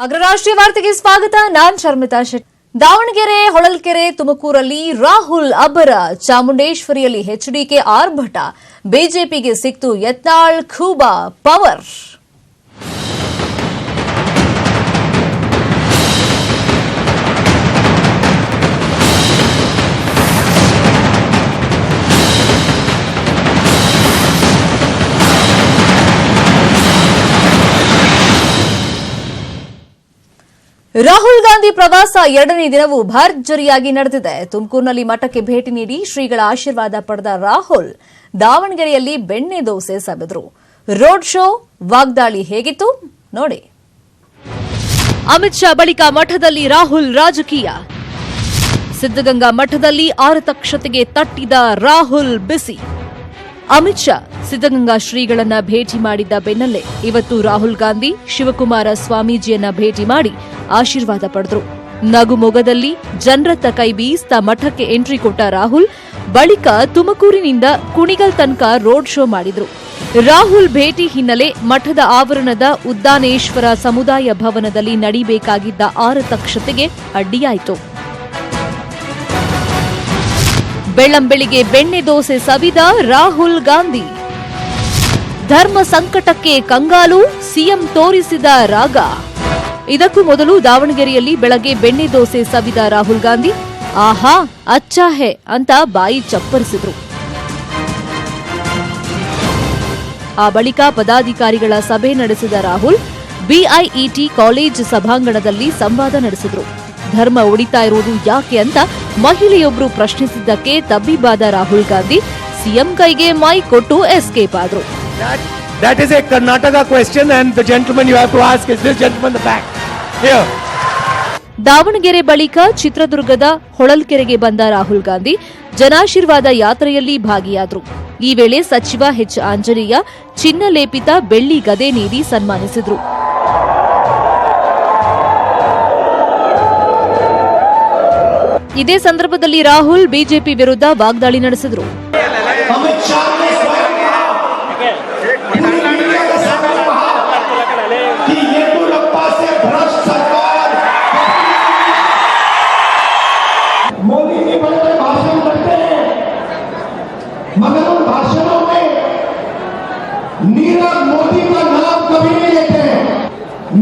ಅಗ್ರರಾಷ್ಟ್ರೀಯ ವಾರ್ತೆಗೆ ಸ್ವಾಗತ. ನಾನ್ ಶರ್ಮಿತಾ ಶೆಟ್ಟಿ. ದಾವಣಗೆರೆ, ಹೊಳಲ್ಕೆರೆ, ತುಮಕೂರಲ್ಲಿ ರಾಹುಲ್ ಅಬ್ಬರ, ಚಾಮುಂಡೇಶ್ವರಿಯಲ್ಲಿ ಎಚ್ಡಿಕೆ ಆರ್ಭಟ, ಬಿಜೆಪಿಗೆ ಸಿಕ್ತು ಯತ್ನಾಳ್ ಖೂಬಾ ಪವರ್. ರಾಹುಲ್ ಗಾಂಧಿ ಪ್ರವಾಸ ಎರಡನೇ ದಿನವೂ ಭರ್ಜರಿಯಾಗಿ ನಡೆದಿದೆ. ತುಮಕೂರಿನಲ್ಲಿ ಮಠಕ್ಕೆ ಭೇಟಿ ನೀಡಿ ಶ್ರೀಗಳ ಆಶೀರ್ವಾದ ಪಡೆದ ರಾಹುಲ್ ದಾವಣಗೆರೆಯಲ್ಲಿ ಬೆಣ್ಣೆ ದೋಸೆ ಸವಿದ್ರು. ರೋಡ್ ಶೋ, ವಾಗ್ದಾಳಿ ಹೇಗಿತ್ತು ನೋಡಿ. ಅಮಿತ್ ಶಾ ಬಳಿಕ ಮಠದಲ್ಲಿ ರಾಹುಲ್ ರಾಜಕೀಯ. ಸಿದ್ದಗಂಗಾ ಮಠದಲ್ಲಿ ಆರತಕ್ಷತೆಗೆ ತಟ್ಟಿದ ರಾಹುಲ್ ಬಿಸಿ. ಅಮಿತ್ ಶಾ ಸಿದ್ದಗಂಗಾ ಶ್ರೀಗಳನ್ನ ಭೇಟಿ ಮಾಡಿದ್ದ ಬೆನ್ನಲ್ಲೇ ಇವತ್ತು ರಾಹುಲ್ ಗಾಂಧಿ ಶಿವಕುಮಾರ ಸ್ವಾಮೀಜಿಯನ್ನ ಭೇಟಿ ಮಾಡಿ ಆಶೀರ್ವಾದ ಪಡೆದರು. ನಗುಮೊಗದಲ್ಲಿ ಜನರತ್ತ ಕೈ ಬೀಸ್ತಾ ಮಠಕ್ಕೆ ಎಂಟ್ರಿ ಕೊಟ್ಟ ರಾಹುಲ್ ಬಳಿಕ ತುಮಕೂರಿನಿಂದ ಕುಣಿಗಲ್ ತನಕ ರೋಡ್ ಶೋ ಮಾಡಿದ್ರು. ರಾಹುಲ್ ಭೇಟಿ ಹಿನ್ನೆಲೆ ಮಠದ ಆವರಣದ ಉದ್ದಾನೇಶ್ವರ ಸಮುದಾಯ ಭವನದಲ್ಲಿ ನಡೀಬೇಕಾಗಿದ್ದ ಆರತಕ್ಷತೆಗೆ ಅಡ್ಡಿಯಾಯಿತು. ಬೆಳ್ಳಂಬೆಳಿಗ್ಗೆ ಬೆಣ್ಣೆ ದೋಸೆ ಸವಿದ ರಾಹುಲ್ ಗಾಂಧಿ. ಧರ್ಮ ಸಂಕಟಕ್ಕೆ ಕಂಗಾಲು, ಸಿಎಂ ತೋರಿಸಿದ ರಾಗ. ಇದಕ್ಕೂ ಮೊದಲು ದಾವಣಗೆರೆಯಲ್ಲಿ ಬೆಳಗ್ಗೆ ಬೆಣ್ಣೆ ದೋಸೆ ಸವಿದ ರಾಹುಲ್ ಗಾಂಧಿ ಆಹಾ ಅಚ್ಚಾ ಹೇ ಅಂತ ಬಾಯಿ ಚಪ್ಪರಿಸಿದ್ರು. ಆ ಬಳಿಕ ಪದಾಧಿಕಾರಿಗಳ ಸಭೆ ನಡೆಸಿದ ರಾಹುಲ್ ಬಿಐಇಟಿ ಕಾಲೇಜ್ ಸಭಾಂಗಣದಲ್ಲಿ ಸಂವಾದ ನಡೆಸಿದ್ರು. ಧರ್ಮ ಉಳಿತಾ ಇರುವುದು ಯಾಕೆ ಅಂತ ಮಹಿಳೆಯೊಬ್ಬರು ಪ್ರಶ್ನಿಸಿದ್ದಕ್ಕೆ ತಬ್ಬಿಬ್ಬಾದ ರಾಹುಲ್ ಗಾಂಧಿ ಸಿಎಂ ಕೈಗೆ ಮೈಕ್ ಕೊಟ್ಟು ಎಸ್ಕೇಪ್ ಆದ್ರು. That is a Karnataka question and the gentleman you have to ask is this gentleman in the back. Here. Davanagere ಬಳಿಕ ಚಿತ್ರದುರ್ಗದ ಹೊಳಲ್ಕೆರೆಗೆ ಬಂದ ರಾಹುಲ್ ಗಾಂಧಿ ಜನಾಶೀರ್ವಾದ ಯಾತ್ರೆಯಲ್ಲಿ ಭಾಗಿಯಾದರು. ಈ ವೇಳೆ ಸಚಿವ ಎಚ್ ಆಂಜನೇಯ ಚಿನ್ನ ಲೇಪಿತ ಬೆಳ್ಳಿ ಗದೆ ನೀಡಿ ಸನ್ಮಾನಿಸಿದರು. ಇದೇ ಸಂದರ್ಭದಲ್ಲಿ ರಾಹುಲ್ ಬಿಜೆಪಿ ವಿರುದ್ಧ ವಾಗ್ದಾಳಿ ನಡೆಸಿದರು. मोदी जी बड़े बड़े भाषण करते हैं, मगर उन भाषणों में नीरव मोदी का नाम कभी नहीं लेते हैं.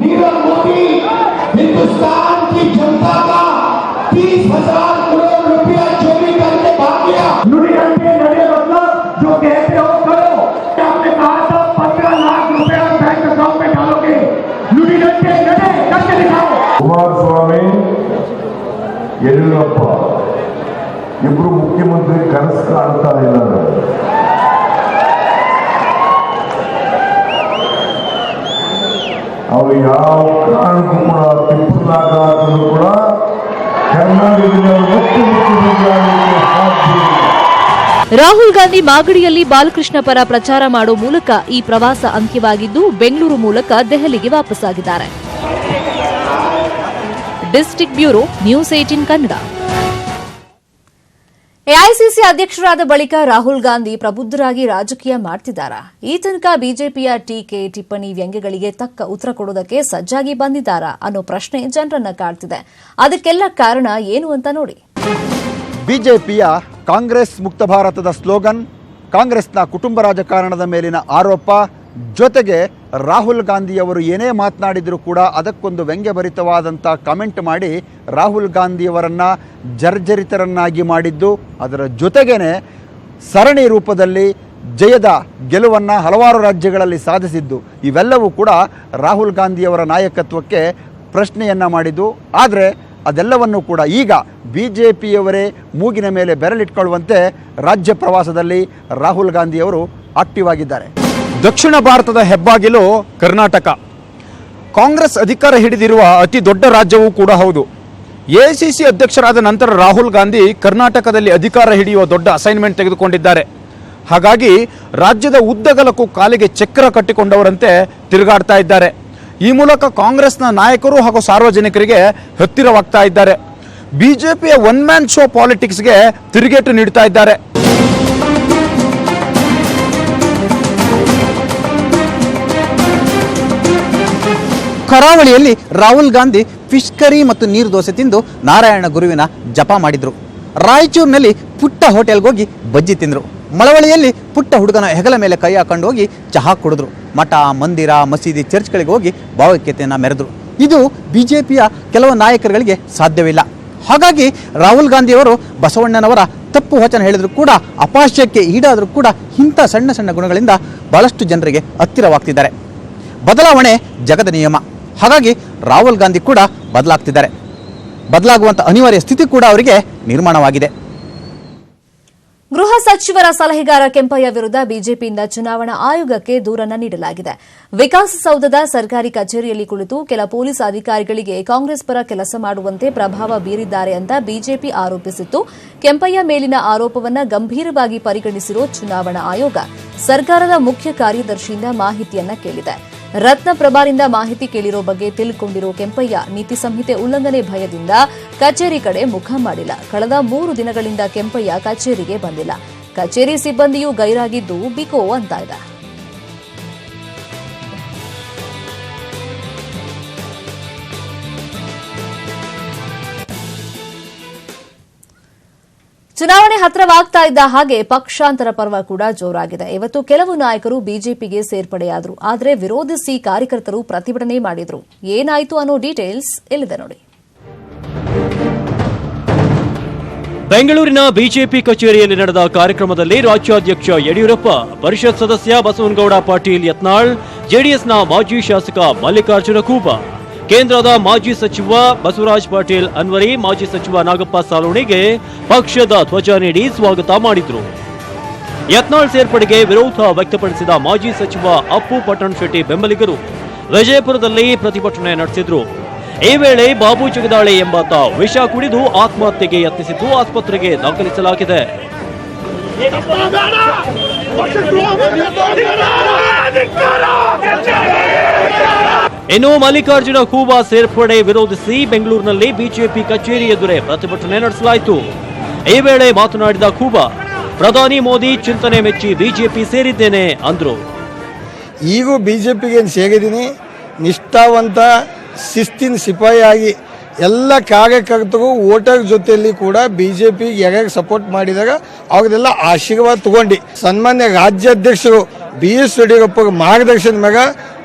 नीरव मोदी हिंदुस्तान की जनता का 30,000 करोड़ रुपया चोरी करके भाग गया. नुडिगंटे नडे मतलब जो कहते हो करो. आपने कहा था 15 लाख रुपया बैंक अकाउंट में डालोगे. नुडिगंटे नडे करके दिखाओ. ಕುಮಾರಸ್ವಾಮಿ, ಯಡಿಯೂರಪ್ಪ ಇಬ್ರು ಮುಖ್ಯಮಂತ್ರಿ ಕನಸು ಕಾಣ್ತಾ ಇದ್ದಾರೆ. ಅವರು ಯಾವ ಕಾರಣಕ್ಕೂ ಕೂಡ ತಿಪ್ಪಲಾಗಾದರೂ ಕೂಡ ಕರ್ನಾಟಕದ ಒಟ್ಟು ಮುಖ್ಯಮಂತ್ರಿ ಆಗಲಿಕ್ಕೆ ಸಾಧ್ಯ ಇಲ್ಲ. ರಾಹುಲ್ ಗಾಂಧಿ ಮಾಗಡಿಯಲ್ಲಿ ಬಾಲಕೃಷ್ಣ ಪರ ಪ್ರಚಾರ ಮಾಡೋ ಮೂಲಕ ಈ ಪ್ರವಾಸ ಅಂತ್ಯವಾಗಿದ್ದು ಬೆಂಗಳೂರು ಮೂಲಕ ದೆಹಲಿಗೆ ವಾಪಸ್ಸಾಗಿದ್ದಾರೆ. District bureau, news 18 Kannada. AICC ಅಧ್ಯಕ್ಷರಾದ ಬಳಿಕ ರಾಹುಲ್ ಗಾಂಧಿ ಪ್ರಬುದ್ಧರಾಗಿ ರಾಜಕೀಯ ಮಾಡ್ತಿದ್ದಾರಾ? ಈ ತನಕ ಬಿಜೆಪಿಯ ಟೀಕೆ, ಟಿಪ್ಪಣಿ, ವ್ಯಂಗ್ಯಗಳಿಗೆ ತಕ್ಕ ಉತ್ತರ ಕೊಡೋದಕ್ಕೆ ಸಜ್ಜಾಗಿ ಬಂದಿದ್ದಾರಾ ಅನ್ನೋ ಪ್ರಶ್ನೆ ಜನರನ್ನ ಕಾಡ್ತಿದೆ. ಅದಕ್ಕೆಲ್ಲ ಕಾರಣ ಏನು ಅಂತ ನೋಡಿ. ಬಿಜೆಪಿಯ ಕಾಂಗ್ರೆಸ್ ಮುಕ್ತ ಭಾರತದ ಸ್ಲೋಗನ್, ಕಾಂಗ್ರೆಸ್ನ ಕುಟುಂಬ ರಾಜಕಾರಣದ ಮೇಲಿನ ಆರೋಪ, ಜೊತೆಗೆ ರಾಹುಲ್ ಗಾಂಧಿಯವರು ಏನೇ ಮಾತನಾಡಿದರೂ ಕೂಡ ಅದಕ್ಕೊಂದು ವ್ಯಂಗ್ಯಭರಿತವಾದಂಥ ಕಮೆಂಟ್ ಮಾಡಿ ರಾಹುಲ್ ಗಾಂಧಿಯವರನ್ನು ಜರ್ಜರಿತರನ್ನಾಗಿ ಮಾಡಿದ್ದು, ಅದರ ಜೊತೆಗೇ ಸರಣಿ ರೂಪದಲ್ಲಿ ಜಯದ ಗೆಲುವನ್ನು ಹಲವಾರು ರಾಜ್ಯಗಳಲ್ಲಿ ಸಾಧಿಸಿದ್ದು, ಇವೆಲ್ಲವೂ ಕೂಡ ರಾಹುಲ್ ಗಾಂಧಿಯವರ ನಾಯಕತ್ವಕ್ಕೆ ಪ್ರಶ್ನೆಯನ್ನು ಮಾಡಿದ್ದು. ಆದರೆ ಅದೆಲ್ಲವನ್ನು ಕೂಡ ಈಗ ಬಿಜೆಪಿಯವರೇ ಮೂಗಿನ ಮೇಲೆ ಬೆರಳಿಟ್ಕೊಳ್ಳುವಂತೆ ರಾಜ್ಯ ಪ್ರವಾಸದಲ್ಲಿ ರಾಹುಲ್ ಗಾಂಧಿಯವರು ಆಕ್ಟಿವ್ ಆಗಿದ್ದಾರೆ. ದಕ್ಷಿಣ ಭಾರತದ ಹೆಬ್ಬಾಗಿಲು ಕರ್ನಾಟಕ. ಕಾಂಗ್ರೆಸ್ ಅಧಿಕಾರ ಹಿಡಿದಿರುವ ಅತಿ ದೊಡ್ಡ ರಾಜ್ಯವೂ ಕೂಡ ಹೌದು. ಎಐಸಿಸಿ ಅಧ್ಯಕ್ಷರಾದ ನಂತರ ರಾಹುಲ್ ಗಾಂಧಿ ಕರ್ನಾಟಕದಲ್ಲಿ ಅಧಿಕಾರ ಹಿಡಿಯುವ ದೊಡ್ಡ ಅಸೈನ್ಮೆಂಟ್ ತೆಗೆದುಕೊಂಡಿದ್ದಾರೆ. ಹಾಗಾಗಿ ರಾಜ್ಯದ ಉದ್ದಗಲಕ್ಕೂ ಕಾಲಿಗೆ ಚಕ್ರ ಕಟ್ಟಿಕೊಂಡವರಂತೆ ತಿರುಗಾಡ್ತಾ ಇದ್ದಾರೆ. ಈ ಮೂಲಕ ಕಾಂಗ್ರೆಸ್ನ ನಾಯಕರು ಹಾಗೂ ಸಾರ್ವಜನಿಕರಿಗೆ ಹತ್ತಿರವಾಗ್ತಾ ಇದ್ದಾರೆ. ಬಿಜೆಪಿಯ ಒನ್ ಮ್ಯಾನ್ ಶೋ ಪಾಲಿಟಿಕ್ಸ್ಗೆ ತಿರುಗೇಟು ನೀಡ್ತಾ ಇದ್ದಾರೆ. ಕರಾವಳಿಯಲ್ಲಿ ರಾಹುಲ್ ಗಾಂಧಿ ಫಿಶ್ ಕರಿ ಮತ್ತು ನೀರು ದೋಸೆ ತಿಂದು ನಾರಾಯಣ ಗುರುವಿನ ಜಪ ಮಾಡಿದ್ರು. ರಾಯಚೂರಿನಲ್ಲಿ ಪುಟ್ಟ ಹೋಟೆಲ್ಗೆ ಹೋಗಿ ಬಜ್ಜಿ ತಿಂದರು. ಮಳವಳ್ಳಿಯಲ್ಲಿ ಪುಟ್ಟ ಹುಡುಗನ ಹೆಗಲ ಮೇಲೆ ಕೈ ಹಾಕೊಂಡು ಹೋಗಿ ಚಹಾ ಕುಡಿದ್ರು. ಮಠ, ಮಂದಿರ, ಮಸೀದಿ, ಚರ್ಚ್ಗಳಿಗೆ ಹೋಗಿ ಭಾವೈಕ್ಯತೆಯನ್ನು ಮೆರೆದ್ರು. ಇದು ಬಿಜೆಪಿಯ ಕೆಲವು ನಾಯಕರುಗಳಿಗೆ ಸಾಧ್ಯವಿಲ್ಲ. ಹಾಗಾಗಿ ರಾಹುಲ್ ಗಾಂಧಿಯವರು ಬಸವಣ್ಣನವರ ತಪ್ಪು ವಚನ ಹೇಳಿದ್ರು ಕೂಡ, ಅಪಹಾಸ್ಯಕ್ಕೆ ಈಡಾದರೂ ಕೂಡ ಇಂಥ ಸಣ್ಣ ಸಣ್ಣ ಗುಣಗಳಿಂದ ಬಹಳಷ್ಟು ಜನರಿಗೆ ಹತ್ತಿರವಾಗ್ತಿದ್ದಾರೆ. ಬದಲಾವಣೆ ಜಗದ ನಿಯಮ. ಹಾಗಾಗಿ ರಾಹುಲ್ ಗಾಂಧಿ ಕೂಡ ಬದಲಾಗ್ತಿದ್ದಾರೆ. ಬದಲಾಗುವಂಥ ಅನಿವಾರ್ಯ ಸ್ಥಿತಿ ಕೂಡ ಅವರಿಗೆ ನಿರ್ಮಾಣವಾಗಿದೆ. ಗೃಹ ಸಚಿವರ ಸಲಹೆಗಾರ ಕೆಂಪಯ್ಯ ವಿರುದ್ಧ ಬಿಜೆಪಿಯಿಂದ ಚುನಾವಣಾ ಆಯೋಗಕ್ಕೆ ದೂರನ್ನು ನೀಡಲಾಗಿದೆ. ವಿಕಾಸಸೌಧದ ಸರ್ಕಾರಿ ಕಚೇರಿಯಲ್ಲಿ ಕುಳಿತು ಕೆಲ ಪೊಲೀಸ್ ಅಧಿಕಾರಿಗಳಿಗೆ ಕಾಂಗ್ರೆಸ್ ಪರ ಕೆಲಸ ಮಾಡುವಂತೆ ಪ್ರಭಾವ ಬೀರಿದ್ದಾರೆ ಅಂತ ಬಿಜೆಪಿ ಆರೋಪಿಸಿತ್ತು. ಕೆಂಪಯ್ಯ ಮೇಲಿನ ಆರೋಪವನ್ನು ಗಂಭೀರವಾಗಿ ಪರಿಗಣಿಸಿರುವ ಚುನಾವಣಾ ಆಯೋಗ ಸರ್ಕಾರದ ಮುಖ್ಯ ಕಾರ್ಯದರ್ಶಿಯಿಂದ ಮಾಹಿತಿಯನ್ನ ಕೇಳಿದೆ. ರತ್ನಪ್ರಭಾರಿಂದ ಮಾಹಿತಿ ಕೇಳಿರೋ ಬಗ್ಗೆ ತಿಳ್ಕೊಂಡಿರೋ ಕೆಂಪಯ್ಯ ನೀತಿ ಸಂಹಿತೆ ಉಲ್ಲಂಘನೆ ಭಯದಿಂದ ಕಚೇರಿ ಕಡೆ ಮುಖ ಮಾಡಿಲ್ಲ. ಕಳೆದ 3 ದಿನಗಳಿಂದ ಕೆಂಪಯ್ಯ ಕಚೇರಿಗೆ ಬಂದಿಲ್ಲ. ಕಚೇರಿ ಸಿಬ್ಬಂದಿಯೂ ಗೈರಾಗಿದ್ದು ಬಿಕೋ ಅಂತ ಇದೆ. ಚುನಾವಣೆ ಹತ್ರವಾಗ್ತಾ ಇದ್ದ ಹಾಗೆ ಪಕ್ಷಾಂತರ ಪರ್ವ ಕೂಡ ಜೋರಾಗಿದೆ. ಇವತ್ತು ಕೆಲವು ನಾಯಕರು ಬಿಜೆಪಿಗೆ ಸೇರ್ಪಡೆಯಾದರು. ಆದರೆ ವಿರೋಧಿಸಿ ಕಾರ್ಯಕರ್ತರು ಪ್ರತಿಭಟನೆ ಮಾಡಿದ್ರು. ಏನಾಯಿತು ಅನ್ನೋ ಡೀಟೇಲ್ಸ್ ಇಲ್ಲಿದೆ ನೋಡಿ. ಬೆಂಗಳೂರಿನ ಬಿಜೆಪಿ ಕಚೇರಿಯಲ್ಲಿ ನಡೆದ ಕಾರ್ಯಕ್ರಮದಲ್ಲಿ ರಾಜ್ಯಾಧ್ಯಕ್ಷ ಯಡಿಯೂರಪ್ಪ, ಪರಿಷತ್ ಸದಸ್ಯ ಬಸವನಗೌಡ ಪಾಟೀಲ್ ಯತ್ನಾಳ್, ಜೆಡಿಎಸ್ನ ಮಾಜಿ ಶಾಸಕ ಮಲ್ಲಿಕಾರ್ಜುನ ಖೂಬಾ, ಕೇಂದ್ರದ ಮಾಜಿ ಸಚಿವ ಬಸವರಾಜ್ ಪಾಟೀಲ್ ಅನ್ವರಿ, ಮಾಜಿ ಸಚಿವ ನಾಗಪ್ಪ ಸಾಲೋಣಿಗೆ ಪಕ್ಷದ ಧ್ವಜ ನೀಡಿ ಸ್ವಾಗತ ಮಾಡಿದ್ರು. ಯತ್ನಾಳ್ ಸೇರ್ಪಡೆಗೆ ವಿರೋಧ ವ್ಯಕ್ತಪಡಿಸಿದ ಮಾಜಿ ಸಚಿವ ಅಪ್ಪು ಪಟ್ಟಣ್ ಶೆಟ್ಟಿ ಬೆಂಬಲಿಗರು ವಿಜಯಪುರದಲ್ಲಿ ಪ್ರತಿಭಟನೆ ನಡೆಸಿದ್ರು. ಈ ವೇಳೆ ಬಾಬು ಜಗದಾಳೆ ಎಂಬಾತ ವಿಷ ಕುಡಿದು ಆತ್ಮಹತ್ಯೆಗೆ ಯತ್ನಿಸಿದ್ದು ಆಸ್ಪತ್ರೆಗೆ ದಾಖಲಿಸಲಾಗಿದೆ. ಇನ್ನು ಮಲ್ಲಿಕಾರ್ಜುನ ಖೂಬಾ ಸೇರ್ಪಡೆ ವಿರೋಧಿಸಿ ಬೆಂಗಳೂರಿನಲ್ಲಿ ಬಿಜೆಪಿ ಕಚೇರಿ ಎದುರೇ ಪ್ರತಿಭಟನೆ ನಡೆಸಲಾಯಿತು. ಈ ವೇಳೆ ಮಾತನಾಡಿದ ಖೂಬಾ, ಪ್ರಧಾನಿ ಮೋದಿ ಚಿಂತನೆ ಮೆಚ್ಚಿ ಬಿಜೆಪಿ ಸೇರಿದ್ದೇನೆ ಅಂದ್ರು. ಈಗೂ ಬಿಜೆಪಿಗೆ ಸೇರಿದ್ದೀನಿ. ನಿಷ್ಠಾವಂತ ಶಿಸ್ತಿನ ಸಿಪಾಯಿಯಾಗಿ ಎಲ್ಲ ಕಾರ್ಯಕರ್ತರು ವೋಟರ್ ಜೊತೆಯಲ್ಲಿ ಕೂಡ ಬಿಜೆಪಿ ಯಾರ್ಯಾರು ಸಪೋರ್ಟ್ ಮಾಡಿದಾಗ ಅವ್ರದೆಲ್ಲ ಆಶೀರ್ವಾದ ತಗೊಂಡು ಸನ್ಮಾನ್ಯ ರಾಜ್ಯಾಧ್ಯಕ್ಷರು BS ಯಡಿಯೂರಪ್ಪ ಮಾರ್ಗದರ್ಶನ ಮ್ಯಾಗ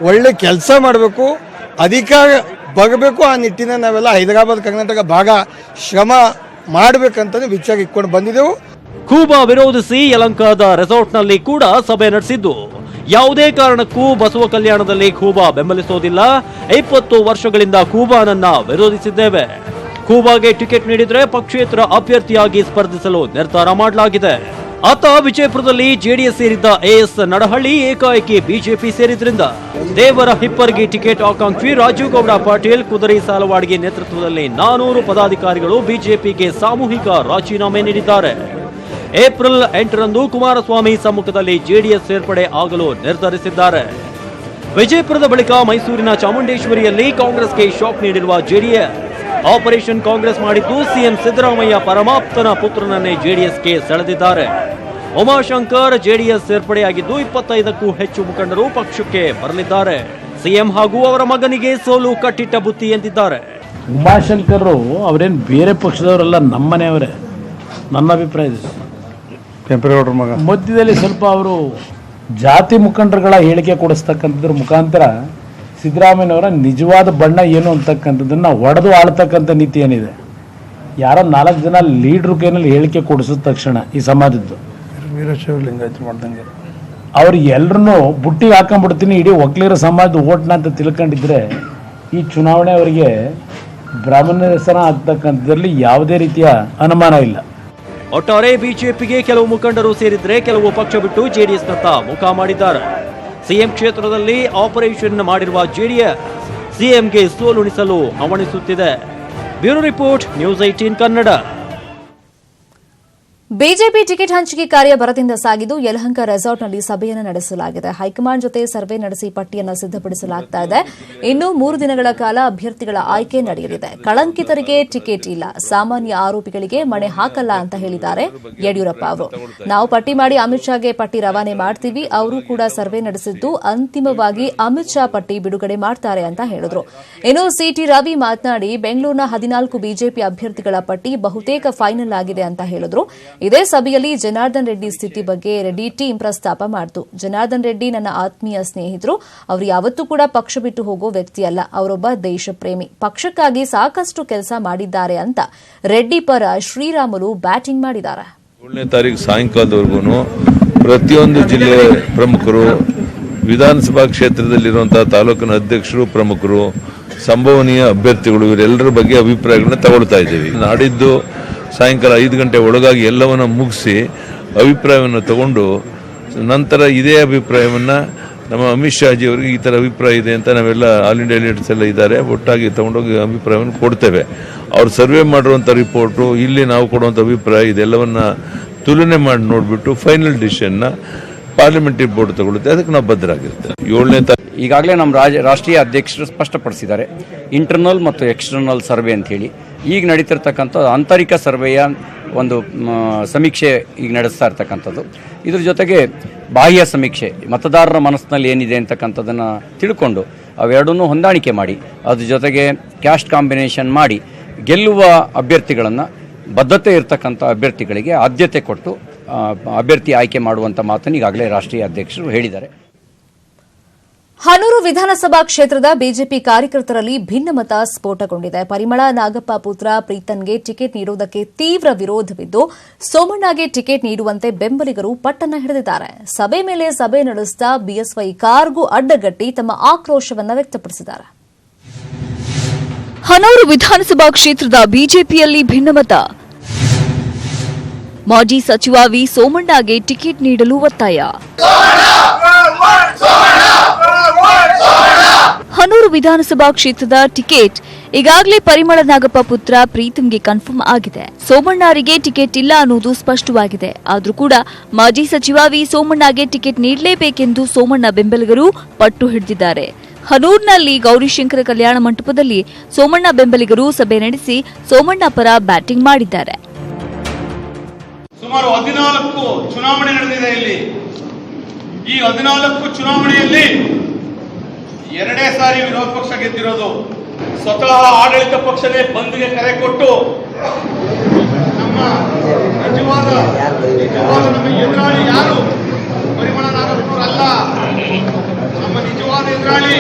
ಒಳ್ಳೆ ಕೆಲಸ ಮಾಡಬೇಕು, ಅಧಿಕಾರ ಬರಬೇಕು. ಆ ನಿಟ್ಟಿನ ನಾವೆಲ್ಲ ಹೈದರಾಬಾದ್ ಕರ್ನಾಟಕ ಭಾಗ ಶ್ರಮ ಮಾಡಬೇಕಂತ ವಿಚಾರ ಇಟ್ಕೊಂಡು ಬಂದಿದ್ದೆವು. ಖೂಬಾ ವಿರೋಧಿಸಿ ಯಲಹಂಕದ ರೆಸಾರ್ಟ್ನಲ್ಲಿ ಕೂಡ ಸಭೆ ನಡೆಸಿದ್ದು, ಯಾವುದೇ ಕಾರಣಕ್ಕೂ ಬಸವ ಕಲ್ಯಾಣದಲ್ಲಿ ಖೂಬಾ ಬೆಂಬಲಿಸೋದಿಲ್ಲ. 20 ವರ್ಷಗಳಿಂದ ಖೂಬಾನನ್ನ ವಿರೋಧಿಸಿದ್ದೇವೆ. ಖೂಬಾಗೆ ಟಿಕೆಟ್ ನೀಡಿದ್ರೆ ಪಕ್ಷೇತರ ಅಭ್ಯರ್ಥಿಯಾಗಿ ಸ್ಪರ್ಧಿಸಲು ನಿರ್ಧಾರ ಮಾಡಲಾಗಿದೆ. ಆತ ವಿಜಯಪುರದಲ್ಲಿ ಜೆಡಿಎಸ್ ಸೇರಿದ್ದ AS ನಡಹಳ್ಳಿ ಏಕಾಏಕಿ ಬಿಜೆಪಿ ಸೇರಿದ್ರಿಂದ ದೇವರ ಹಿಪ್ಪರ್ಗಿ ಟಿಕೆಟ್ ಆಕಾಂಕ್ಷಿ ರಾಜೀವ್ ಗೌಡ ಪಾಟೀಲ್ ಕುದರಿ ಸಾಲವಾಡಿಗೆ ನೇತೃತ್ವದಲ್ಲಿ 400 ಪದಾಧಿಕಾರಿಗಳು ಬಿಜೆಪಿಗೆ ಸಾಮೂಹಿಕ ರಾಜೀನಾಮೆ ನೀಡಿದ್ದಾರೆ. ಏಪ್ರಿಲ್ 8ರಂದು ಕುಮಾರಸ್ವಾಮಿ ಸಮ್ಮುಖದಲ್ಲಿ ಜೆಡಿಎಸ್ ಸೇರ್ಪಡೆ ಆಗಲು ನಿರ್ಧರಿಸಿದ್ದಾರೆ. ವಿಜಯಪುರದ ಬಳಿಕ ಮೈಸೂರಿನ ಚಾಮುಂಡೇಶ್ವರಿಯಲ್ಲಿ ಕಾಂಗ್ರೆಸ್ಗೆ ಶಾಕ್ ನೀಡಿರುವ ಜೆಡಿಎಸ್ ಆಪರೇಷನ್ ಕಾಂಗ್ರೆಸ್ ಮಾಡಿದ್ದು ಸಿಎಂ ಸಿದ್ದರಾಮಯ್ಯ ಪರಮಾಪ್ತನ ಪುತ್ರನನ್ನೇ ಜೆಡಿಎಸ್ಗೆ ಸೆಳೆದಿದ್ದಾರೆ. ಉಮಾಶಂಕರ್ ಜೆಡಿಎಸ್ ಸೇರ್ಪಡೆಯಾಗಿದ್ದು 25ಕ್ಕೂ ಹೆಚ್ಚು ಮುಖಂಡರು ಪಕ್ಷಕ್ಕೆ ಬರಲಿದ್ದಾರೆ. ಸಿಎಂ ಹಾಗೂ ಅವರ ಮಗನಿಗೆ ಸೋಲು ಕಟ್ಟಿಟ್ಟ ಬುತ್ತಿ ಎಂದಿದ್ದಾರೆ. ಉಮಾಶಂಕರ್ ಅವರೇನು ಬೇರೆ ಪಕ್ಷದವರೆಲ್ಲ ನಮ್ಮನೆಯವರೇ, ನನ್ನ ಅಭಿಪ್ರಾಯ ಇದೆ. ಕೆಂಪೇಗೌಡರ ಮಗ ಮಧ್ಯದಲ್ಲಿ ಸ್ವಲ್ಪ ಅವರು ಜಾತಿ ಮುಖಂಡರುಗಳ ಹೇಳಿಕೆ ಕೊಡಿಸ್ತಕ್ಕಂಥದ್ರ ಮುಖಾಂತರ ಸಿದ್ದರಾಮಯ್ಯನವರ ನಿಜವಾದ ಬಣ್ಣ ಏನು ಅಂತಕ್ಕಂಥದ್ದನ್ನು ಒಡೆದು ಆಳ್ತಕ್ಕಂಥ ನೀತಿ ಏನಿದೆ. ಯಾರೋ 4 ಜನ ಲೀಡ್ರು ಕೈನಲ್ಲಿ ಹೇಳಿಕೆ ಕೊಡಿಸಿದ ತಕ್ಷಣ ಈ ಸಮಾಜದ್ದು ವೀರಶೈವ ಲಿಂಗಾಯತ ಮಾಡ್ದಂಗೆ ಅವ್ರು ಎಲ್ಲರನ್ನೂ ಬುಟ್ಟಿಗೆ ಹಾಕೊಂಡ್ಬಿಡ್ತೀನಿ, ಇಡೀ ಒಕ್ಕಲಿಗರ ಸಮಾಜದ ಓಟ್ನ ಅಂತ ತಿಳ್ಕೊಂಡಿದ್ರೆ ಈ ಚುನಾವಣೆ ಅವರಿಗೆ ಬ್ರಾಹ್ಮಣೇಸನ ಆಗ್ತಕ್ಕಂಥದ್ರಲ್ಲಿ ಯಾವುದೇ ರೀತಿಯ ಅನುಮಾನ ಇಲ್ಲ. ಒಟ್ಟಾರೆ ಬಿಜೆಪಿಗೆ ಕೆಲವು ಮುಖಂಡರು ಸೇರಿದ್ರೆ ಕೆಲವು ಪಕ್ಷ ಬಿಟ್ಟು ಜೆಡಿಎಸ್ನತ್ತ ಮುಖ ಮಾಡಿದ್ದಾರೆ. ಸಿಎಂ ಕ್ಷೇತ್ರದಲ್ಲಿ ಆಪರೇಷನ್ ಮಾಡಿರುವ ಜೆಡಿಎಸ್ ಸಿಎಂಗೆ ಸೋಲುಣಿಸಲು ಹವಣಿಸುತ್ತಿದೆ. Bureau report, news 18 Kannada. BJP ticket ಹಂಚಿಕೆ ಕಾರ್ಯ ಭರದಿಂದ ಸಾಗಿದ್ದು ಯಲಹಂಕ ರೆಸಾರ್ಟ್ನಲ್ಲಿ ಸಭೆಯನ್ನು ನಡೆಸಲಾಗಿದೆ. ಹೈಕಮಾಂಡ್ ಜೊತೆ ಸರ್ವೆ ನಡೆಸಿ ಪಟ್ಟಿಯನ್ನು ಸಿದ್ದಪಡಿಸಲಾಗುತ್ತಿದೆ. ಇನ್ನು 3 ದಿನಗಳ ಕಾಲ ಅಭ್ಯರ್ಥಿಗಳ ಆಯ್ಕೆ ನಡೆಯಲಿದೆ. ಕಳಂಕಿತರಿಗೆ ಟಿಕೆಟ್ ಇಲ್ಲ, ಸಾಮಾನ್ಯ ಆರೋಪಿಗಳಿಗೆ ಮಣೆ ಹಾಕಲ್ಲ ಅಂತ ಹೇಳಿದ್ದಾರೆ ಯಡಿಯೂರಪ್ಪ ಅವರು. ನಾವು ಪಟ್ಟಿ ಮಾಡಿ ಅಮಿತ್ ಶಾಗೆ ಪಟ್ಟಿ ರವಾನೆ ಮಾಡ್ತೀವಿ, ಅವರು ಕೂಡ ಸರ್ವೆ ನಡೆಸಿದ್ದು ಅಂತಿಮವಾಗಿ ಅಮಿತ್ ಶಾ ಪಟ್ಟಿ ಬಿಡುಗಡೆ ಮಾಡ್ತಾರೆ ಅಂತ ಹೇಳಿದ್ರು. ಇನ್ನು ಸಿಟಿ ರವಿ ಮಾತನಾಡಿ ಬೆಂಗಳೂರಿನ 14 ಬಿಜೆಪಿ ಅಭ್ಯರ್ಥಿಗಳ ಪಟ್ಟಿ ಬಹುತೇಕ ಫೈನಲ್ ಆಗಿದೆ ಅಂತ ಹೇಳಿದ್ರು. ಇದೇ ಸಭೆಯಲ್ಲಿ ಜನಾರ್ದನ್ ರೆಡ್ಡಿ ಸ್ಥಿತಿ ಬಗ್ಗೆ ರೆಡ್ಡಿ ಟೀಂ ಪ್ರಸ್ತಾಪ ಮಾಡಿತು. ಜನಾರ್ದನ್ ರೆಡ್ಡಿ ನನ್ನ ಆತ್ಮೀಯ ಸ್ನೇಹಿತರು, ಅವರು ಯಾವತ್ತೂ ಕೂಡ ಪಕ್ಷ ಬಿಟ್ಟು ಹೋಗೋ ವ್ಯಕ್ತಿ ಅಲ್ಲ, ಅವರೊಬ್ಬ ದೇಶ ಪ್ರೇಮಿ, ಪಕ್ಷಕ್ಕಾಗಿ ಸಾಕಷ್ಟು ಕೆಲಸ ಮಾಡಿದ್ದಾರೆ ಅಂತ ರೆಡ್ಡಿ ಪರ ಶ್ರೀರಾಮುಲು ಬ್ಯಾಟಿಂಗ್ ಮಾಡಿದ್ದಾರೆ. 7ನೇ ತಾರೀಕು ಸಾಯಂಕಾಲದವರೆಗೂ ಪ್ರತಿಯೊಂದು ಜಿಲ್ಲೆಯ ಪ್ರಮುಖರು, ವಿಧಾನಸಭಾ ಕ್ಷೇತ್ರದಲ್ಲಿರುವಂತಹ ತಾಲೂಕಿನ ಅಧ್ಯಕ್ಷರು, ಪ್ರಮುಖರು, ಸಂಭವನೀಯ ಅಭ್ಯರ್ಥಿಗಳು ಇವರೆಲ್ಲರ ಬಗ್ಗೆ ಅಭಿಪ್ರಾಯಗಳನ್ನ ತಗೊಳ್ತಾ ಇದ್ದೀವಿ. ನಾಡಿದ್ದು ಸಾಯಂಕಾಲ 5 ಗಂಟೆ ಒಳಗಾಗಿ ಎಲ್ಲವನ್ನ ಮುಗಿಸಿ ಅಭಿಪ್ರಾಯವನ್ನು ತಗೊಂಡು ನಂತರ ಇದೇ ಅಭಿಪ್ರಾಯವನ್ನು ನಮ್ಮ ಅಮಿತ್ ಶಾಜಿ ಅವರಿಗೆ ಈ ಥರ ಅಭಿಪ್ರಾಯ ಇದೆ ಅಂತ ನಾವೆಲ್ಲ ಆಲ್ ಇಂಡಿಯಾ ಲೀಡರ್ಸ್ ಎಲ್ಲ ಇದ್ದಾರೆ, ಒಟ್ಟಾಗಿ ತಗೊಂಡೋಗಿ ಅಭಿಪ್ರಾಯವನ್ನು ಕೊಡ್ತೇವೆ. ಅವ್ರು ಸರ್ವೆ ಮಾಡಿರುವಂಥ ರಿಪೋರ್ಟು, ಇಲ್ಲಿ ನಾವು ಕೊಡುವಂಥ ಅಭಿಪ್ರಾಯ, ಇದೆಲ್ಲವನ್ನ ತುಲನೆ ಮಾಡಿ ನೋಡಿಬಿಟ್ಟು ಫೈನಲ್ ಡಿಸಿಷನ್ನ ಪಾರ್ಲಿಮೆಂಟರಿ ಬೋರ್ಡ್ ತಗೊಳುತ್ತೆ. ಅದಕ್ಕೆ ನಾವು ಬದ್ಧರಾಗಿರ್ತೇವೆ. 7ನೇ ತಾರೀಕು ಈಗಾಗಲೇ ನಮ್ಮ ರಾಷ್ಟ್ರೀಯ ಅಧ್ಯಕ್ಷರು ಸ್ಪಷ್ಟಪಡಿಸಿದ್ದಾರೆ, ಇಂಟರ್ನಲ್ ಮತ್ತು ಎಕ್ಸ್ಟರ್ನಲ್ ಸರ್ವೆ ಅಂತ ಹೇಳಿ. ಈಗ ನಡೀತಿರ್ತಕ್ಕಂಥ ಆಂತರಿಕ ಸರ್ವೆಯ ಒಂದು ಸಮೀಕ್ಷೆ ಈಗ ನಡೆಸ್ತಾ ಇರ್ತಕ್ಕಂಥದ್ದು. ಇದ್ರ ಜೊತೆಗೆ ಬಾಹ್ಯ ಸಮೀಕ್ಷೆ, ಮತದಾರರ ಮನಸ್ಸಿನಲ್ಲಿ ಏನಿದೆ ಅಂತಕ್ಕಂಥದ್ದನ್ನು ತಿಳ್ಕೊಂಡು ಅವೆರಡನ್ನೂ ಹೊಂದಾಣಿಕೆ ಮಾಡಿ, ಅದ್ರ ಜೊತೆಗೆ ಕ್ಯಾಸ್ಟ್ ಕಾಂಬಿನೇಷನ್ ಮಾಡಿ ಗೆಲ್ಲುವ ಅಭ್ಯರ್ಥಿಗಳನ್ನು, ಬದ್ಧತೆ ಇರತಕ್ಕಂಥ ಅಭ್ಯರ್ಥಿಗಳಿಗೆ ಆದ್ಯತೆ ಕೊಟ್ಟು ಅಭ್ಯರ್ಥಿ ಆಯ್ಕೆ ಮಾಡುವಂಥ ಮಾತನ್ನು ಈಗಾಗಲೇ ರಾಷ್ಟ್ರೀಯ ಅಧ್ಯಕ್ಷರು ಹೇಳಿದ್ದಾರೆ. ಹನೂರು ವಿಧಾನಸಭಾ ಕ್ಷೇತ್ರದ ಬಿಜೆಪಿ ಕಾರ್ಯಕರ್ತರಲ್ಲಿ ಭಿನ್ನಮತ ಸ್ಫೋಟಗೊಂಡಿದೆ. ಪರಿಮಳ ನಾಗಪ್ಪ ಪುತ್ರ ಪ್ರೀತನ್ಗೆ ಟಿಕೆಟ್ ನೀಡುವುದಕ್ಕೆ ತೀವ್ರ ವಿರೋಧವಿದ್ದು ಸೋಮಣ್ಣಗೆ ಟಿಕೆಟ್ ನೀಡುವಂತೆ ಬೆಂಬಲಿಗರು ಪಟ್ಟಣ ಹಿಡಿದಿದ್ದಾರೆ. ಸಭೆ ಮೇಲೆ ಸಭೆ ನಡೆಸಿದ ಬಿಎಸ್ವೈ ಕಾರ್ಗೂ ಅಡ್ಡಗಟ್ಟಿ ತಮ್ಮ ಆಕ್ರೋಶವನ್ನು ವ್ಯಕ್ತಪಡಿಸಿದ್ದಾರೆ. ಹನೂರು ವಿಧಾನಸಭಾ ಕ್ಷೇತ್ರದ ಬಿಜೆಪಿಯಲ್ಲಿ ಭಿನ್ನಮತ. ಮಾಜಿ ಸಚಿವ ವಿ ಸೋಮಣ್ಣಗೆ ಟಿಕೆಟ್ ನೀಡಲು ಒತ್ತಾಯ. ಹನೂರು ವಿಧಾನಸಭಾ ಕ್ಷೇತ್ರದ ಟಿಕೆಟ್ ಈಗಾಗಲೇ ಪರಿಮಳ ನಾಗಪ್ಪ ಪುತ್ರ ಪ್ರೀತಂಗೆ ಕನ್ಫರ್ಮ್ ಆಗಿದೆ. ಸೋಮಣ್ಣರಿಗೆ ಟಿಕೆಟ್ ಇಲ್ಲ ಅನ್ನೋದು ಸ್ಪಷ್ಟವಾಗಿದೆ. ಆದರೂ ಕೂಡ ಮಾಜಿ ಸಚಿವ ವಿ ಸೋಮಣ್ಣಗೆ ಟಿಕೆಟ್ ನೀಡಲೇಬೇಕೆಂದು ಸೋಮಣ್ಣ ಬೆಂಬಲಿಗರು ಪಟ್ಟು ಹಿಡಿದಿದ್ದಾರೆ. ಹನೂರಿನಲ್ಲಿ ಗೌರಿಶಂಕರ ಕಲ್ಯಾಣ ಮಂಟಪದಲ್ಲಿ ಸೋಮಣ್ಣ ಬೆಂಬಲಿಗರು ಸಭೆ ನಡೆಸಿ ಸೋಮಣ್ಣ ಪರ ಬ್ಯಾಟಿಂಗ್ ಮಾಡಿದ್ದಾರೆ. ಸುಮಾರು 14 ಚುನಾವಣೆ ನಡೆದಿದೆ ಇಲ್ಲಿ. ಈ 14 ಚುನಾವಣೆಯಲ್ಲಿ 2 ಸಾರಿ ವಿರೋಧ ಪಕ್ಷ ಗೆದ್ದಿರೋದು. ಸ್ವತಃ ಆಡಳಿತ ಪಕ್ಷನೇ ಬಂದ್ಗೆ ಕರೆ ಕೊಟ್ಟು ನಮ್ಮ ನಿಜವಾದ ನಮ್ಮ ಎದುರಾಳಿ ಯಾರು ಪರಿಮಳ ನಾಗಪ್ಪನವರಲ್ಲ, ನಮ್ಮ ನಿಜವಾದ ಎದುರಾಳಿ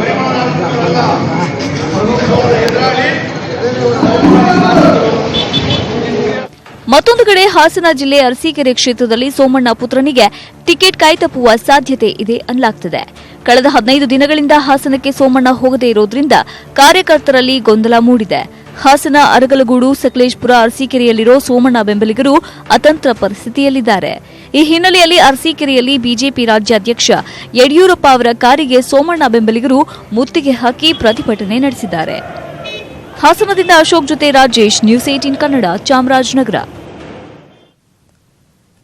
ಪರಿಮಳ ನಾಗಪ್ಪನವರಲ್ಲ, ಎದುರಾಳಿ. ಮತ್ತೊಂದು ಕಡೆ ಹಾಸನ ಜಿಲ್ಲೆ ಅರಸೀಕೆರೆ ಕ್ಷೇತ್ರದಲ್ಲಿ ಸೋಮಣ್ಣ ಪುತ್ರನಿಗೆ ಟಿಕೆಟ್ ಕೈತಪ್ಪುವ ಸಾಧ್ಯತೆ ಇದೆ ಅನ್ನಲಾಗ್ತಿದೆ. ಕಳೆದ 15 ದಿನಗಳಿಂದ ಹಾಸನಕ್ಕೆ ಸೋಮಣ್ಣ ಹೋಗದೇ ಇರೋದ್ರಿಂದ ಕಾರ್ಯಕರ್ತರಲ್ಲಿ ಗೊಂದಲ ಮೂಡಿದೆ. ಹಾಸನ, ಅರಗಲಗೂಡು, ಸಕಲೇಶಪುರ, ಅರಸೀಕೆರೆಯಲ್ಲಿರೋ ಸೋಮಣ್ಣ ಬೆಂಬಲಿಗರು ಅತಂತ್ರ ಪರಿಸ್ಥಿತಿಯಲ್ಲಿದ್ದಾರೆ. ಈ ಹಿನ್ನೆಲೆಯಲ್ಲಿ ಅರಸೀಕೆರೆಯಲ್ಲಿ ಬಿಜೆಪಿ ರಾಜ್ಯಾಧ್ಯಕ್ಷ ಯಡಿಯೂರಪ್ಪ ಅವರ ಕಾರಿಗೆ ಸೋಮಣ್ಣ ಬೆಂಬಲಿಗರು ಮುತ್ತಿಗೆ ಹಾಕಿ ಪ್ರತಿಭಟನೆ ನಡೆಸಿದ್ದಾರೆ. ಹಾಸನದಿಂದ ಅಶೋಕ್ ಜೊತೆ ರಾಜೇಶ್, ನ್ಯೂಸ್ 18 ಕನ್ನಡ, ಚಾಮರಾಜನಗರ.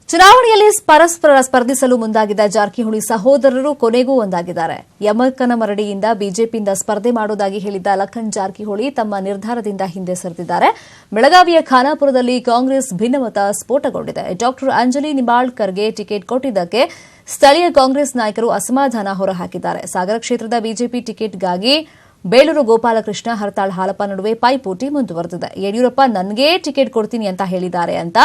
ಚುನಾವಣೆಯಲ್ಲಿ ಪರಸ್ಪರ ಸ್ಪರ್ಧಿಸಲು ಮುಂದಾಗಿದ್ದ ಜಾರಕಿಹೊಳಿ ಸಹೋದರರು ಕೊನೆಗೂ ಒಂದಾಗಿದ್ದಾರೆ. ಯಮಕನಮರಡಿಯಿಂದ ಬಿಜೆಪಿಯಿಂದ ಸ್ಪರ್ಧೆ ಮಾಡುವುದಾಗಿ ಹೇಳಿದ್ದ ಲಖನ್ ಜಾರಕಿಹೊಳಿ ತಮ್ಮ ನಿರ್ಧಾರದಿಂದ ಹಿಂದೆ ಸರಿದಿದ್ದಾರೆ. ಬೆಳಗಾವಿಯ ಖಾನಾಪುರದಲ್ಲಿ ಕಾಂಗ್ರೆಸ್ ಭಿನ್ನಮತ ಸ್ಫೋಟಗೊಂಡಿದೆ. ಡಾಕ್ಟರ್ ಅಂಜಲಿ ನಿಂಬಾಳ್ಕರ್ಗೆ ಟಿಕೆಟ್ ಕೊಟ್ಟಿದ್ದಕ್ಕೆ ಸ್ಥಳೀಯ ಕಾಂಗ್ರೆಸ್ ನಾಯಕರು ಅಸಮಾಧಾನ ಹೊರಹಾಕಿದ್ದಾರೆ. ಸಾಗರ ಕ್ಷೇತ್ರದ ಬಿಜೆಪಿ ಟಿಕೆಟ್ಗಾಗಿ ಬೇಲೂರು ಗೋಪಾಲಕೃಷ್ಣ, ಹರತಾಳ್ ಹಾಲಪ್ಪ ನಡುವೆ ಪೈಪೋಟಿ ಮುಂದುವರೆದಿದೆ. ಯಡಿಯೂರಪ್ಪ ನನಗೇ ಟಿಕೆಟ್ ಕೊಡ್ತೀನಿ ಅಂತ ಹೇಳಿದ್ದಾರೆ ಅಂತ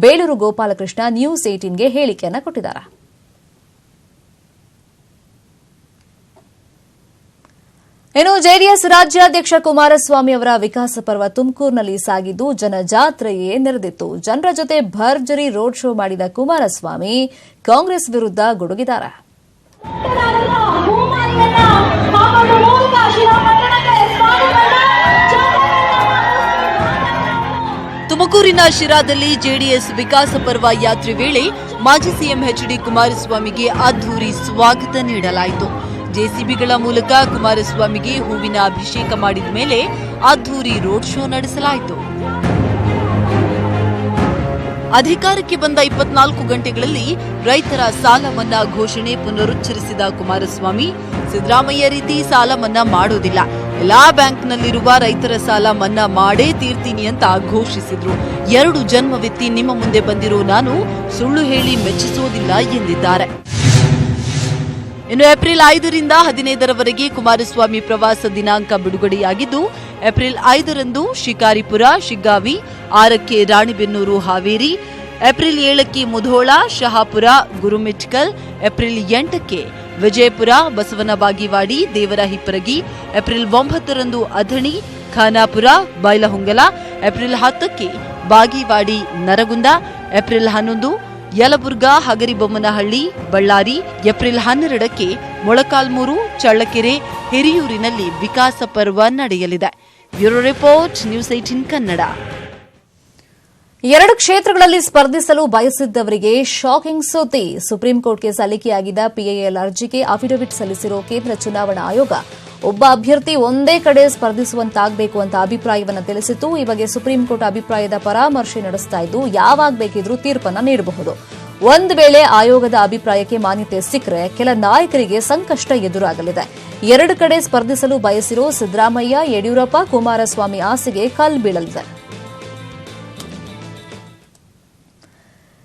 ಬೇಲೂರು ಗೋಪಾಲಕೃಷ್ಣ ನ್ಯೂಸ್ 18ಗೆ ಹೇಳಿಕೆಯನ್ನು ಕೊಟ್ಟಿದ್ದಾರೆ. ಇನ್ನು ಜೆಡಿಎಸ್ ರಾಜ್ಯಾಧ್ಯಕ್ಷ ಕುಮಾರಸ್ವಾಮಿ ಅವರ ವಿಕಾಸ ಪರ್ವ ತುಮಕೂರಿನಲ್ಲಿ ಸಾಗಿದ್ದು ಜನಜಾತ್ರೆಯೇ ನೆರೆದಿತ್ತು. ಜನರ ಜೊತೆ ಭರ್ಜರಿ ರೋಡ್ ಶೋ ಮಾಡಿದ ಕುಮಾರಸ್ವಾಮಿ ಕಾಂಗ್ರೆಸ್ ವಿರುದ್ಧ ಗುಡುಗಿದ್ದಾರೆ. ತುಮಕೂರಿನ ಶಿರಾದಲ್ಲಿ ಜೆಡಿಎಸ್ ವಿಕಾಸ ಪರ್ವ ಯಾತ್ರೆ ವೇಳೆ ಮಾಜಿ ಸಿಎಂ ಎಚ್ಡಿ ಕುಮಾರಸ್ವಾಮಿಗೆ ಅದ್ಧೂರಿ ಸ್ವಾಗತ ನೀಡಲಾಯಿತು. ಜೆಸಿಬಿಗಳ ಮೂಲಕ ಕುಮಾರಸ್ವಾಮಿಗೆ ಹೂವಿನ ಅಭಿಷೇಕ ಮಾಡಿದ ಮೇಲೆ ಅದ್ಧೂರಿ ರೋಡ್ ಶೋ ನಡೆಸಲಾಯಿತು. ಅಧಿಕಾರಕ್ಕೆ ಬಂದ 24 ಗಂಟೆಗಳಲ್ಲಿ ರೈತರ ಸಾಲ ಮನ್ನಾ ಘೋಷಣೆ ಪುನರುಚ್ಚರಿಸಿದ ಕುಮಾರಸ್ವಾಮಿ, ಸಿದ್ದರಾಮಯ್ಯ ರೀತಿ ಸಾಲ ಮನ್ನಾ ಮಾಡೋದಿಲ್ಲ, ಎಲ್ಲಾ ಬ್ಯಾಂಕ್ನಲ್ಲಿರುವ ರೈತರ ಸಾಲ ಮನ್ನಾ ಮಾಡೇ ತೀರ್ತೀನಿ ಅಂತ ಘೋಷಿಸಿದ್ರು. 2 ಜನ್ಮವೆತ್ತಿ ನಿಮ್ಮ ಮುಂದೆ ಬಂದಿರೋ ನಾನು ಸುಳ್ಳು ಹೇಳಿ ಮೆಚ್ಚಿಸೋದಿಲ್ಲ ಎಂದಿದ್ದಾರೆ. ಇನ್ನು ಏಪ್ರಿಲ್ 5ರಿಂದ 15ರವರೆಗೆ ಕುಮಾರಸ್ವಾಮಿ ಪ್ರವಾಸ ದಿನಾಂಕ ಬಿಡುಗಡೆಯಾಗಿದ್ದು, ಏಪ್ರಿಲ್ 5ರಂದು ಶಿಕಾರಿಪುರ, ಶಿಗ್ಗಾವಿ, 6ಕ್ಕೆ ರಾಣಿಬೆನ್ನೂರು, ಹಾವೇರಿ, ಏಪ್ರಿಲ್ 7ಕ್ಕೆ ಮುಧೋಳ, ಶಹಾಪುರ, ಗುರುಮಿಟ್ಕಲ್, ಏಪ್ರಿಲ್ 8ಕ್ಕೆ ವಿಜಯಪುರ, ಬಸವನ ಬಾಗೇವಾಡಿ, ದೇವರಹಿಪ್ಪರಗಿ, ಏಪ್ರಿಲ್ 9ರಂದು ಅಥಣಿ, ಖಾನಾಪುರ, ಬೈಲಹೊಂಗಲ, ಏಪ್ರಿಲ್ 10ಕ್ಕೆ ಬಾಗೇವಾಡಿ, ನರಗುಂದ, ಏಪ್ರಿಲ್ 11 ಯಲಬುರ್ಗಾ, ಹಗರಿಬೊಮ್ಮನಹಳ್ಳಿ, ಬಳ್ಳಾರಿ, ಏಪ್ರಿಲ್ 12ಕ್ಕೆ ಮೊಳಕಾಲ್ಮೂರು, ಚಳ್ಳಕೆರೆ, ಹಿರಿಯೂರಿನಲ್ಲಿ ವಿಕಾಸ ಪರ್ವ ನಡೆಯಲಿದೆ. Bureau report, news 18 Kannada. 2 ಕ್ಷೇತ್ರಗಳಲ್ಲಿ ಸ್ಪರ್ಧಿಸಲು ಬಯಸಿದ್ದವರಿಗೆ ಶಾಕಿಂಗ್ ಸುದ್ದಿ. ಸುಪ್ರೀಂ ಕೋರ್ಟ್ಗೆ ಸಲ್ಲಿಕೆಯಾಗಿದ್ದ ಪಿಐಎಲ್ ಅರ್ಜಿಗೆ ಅಫಿಡವಿಟ್ ಸಲ್ಲಿಸಿರೋ ಕೇಂದ್ರ ಚುನಾವಣಾ ಆಯೋಗ ಒಬ್ಬ ಅಭ್ಯರ್ಥಿ ಒಂದೇ ಕಡೆ ಸ್ಪರ್ಧಿಸುವಂತಾಗಬೇಕು ಅಂತ ಅಭಿಪ್ರಾಯವನ್ನು ತಿಳಿಸಿತ್ತು. ಈ ಬಗ್ಗೆ ಸುಪ್ರೀಂ ಕೋರ್ಟ್ ಅಭಿಪ್ರಾಯದ ಪರಾಮರ್ಶೆ ನಡೆಸ್ತಾ ಇದ್ದು, ಯಾವಾಗ ಬೇಕಿದ್ರೂ ತೀರ್ಪನ್ನು ನೀಡಬಹುದು. ಒಂದು ವೇಳೆ ಆಯೋಗದ ಅಭಿಪ್ರಾಯಕ್ಕೆ ಮಾನ್ಯತೆ ಸಿಕ್ಕರೆ ಕೆಲ ನಾಯಕರಿಗೆ ಸಂಕಷ್ಟ ಎದುರಾಗಲಿದೆ. 2 ಕಡೆ ಸ್ಪರ್ಧಿಸಲು ಬಯಸಿರೋ ಸಿದ್ದರಾಮಯ್ಯ, ಯಡಿಯೂರಪ್ಪ, ಕುಮಾರಸ್ವಾಮಿ ಆಸೆಗೆ ಕಲ್ಲು ಬೀಳಲಿದೆ.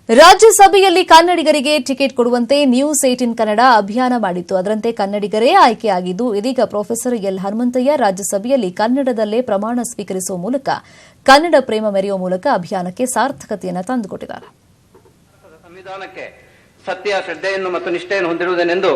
ರಾಜ್ಯಸಭೆಯಲ್ಲಿ ಕನ್ನಡಿಗರಿಗೆ ಟಿಕೆಟ್ ಕೊಡುವಂತೆ ನ್ಯೂಸ್ 18 ಕನ್ನಡ ಅಭಿಯಾನ ಮಾಡಿತ್ತು. ಅದರಂತೆ ಕನ್ನಡಿಗರೇ ಆಯ್ಕೆಯಾಗಿದ್ದು, ಇದೀಗ ಪ್ರೊಫೆಸರ್ ಎಲ್ ಹನುಮಂತಯ್ಯ ರಾಜ್ಯಸಭೆಯಲ್ಲಿ ಕನ್ನಡದಲ್ಲೇ ಪ್ರಮಾಣ ಸ್ವೀಕರಿಸುವ ಮೂಲಕ ಕನ್ನಡ ಪ್ರೇಮ ಮೆರೆಯುವ ಮೂಲಕ ಅಭಿಯಾನಕ್ಕೆ ಸಾರ್ಥಕತೆಯನ್ನು ತಂದುಕೊಟ್ಟಿದ್ದಾರೆ. ಸಂವಿಧಾನಕ್ಕೆ ಸತ್ಯ, ಶ್ರದ್ಧೆಯನ್ನು ಮತ್ತು ನಿಷ್ಠೆಯನ್ನು ಹೊಂದಿರುವುದೆಂದು,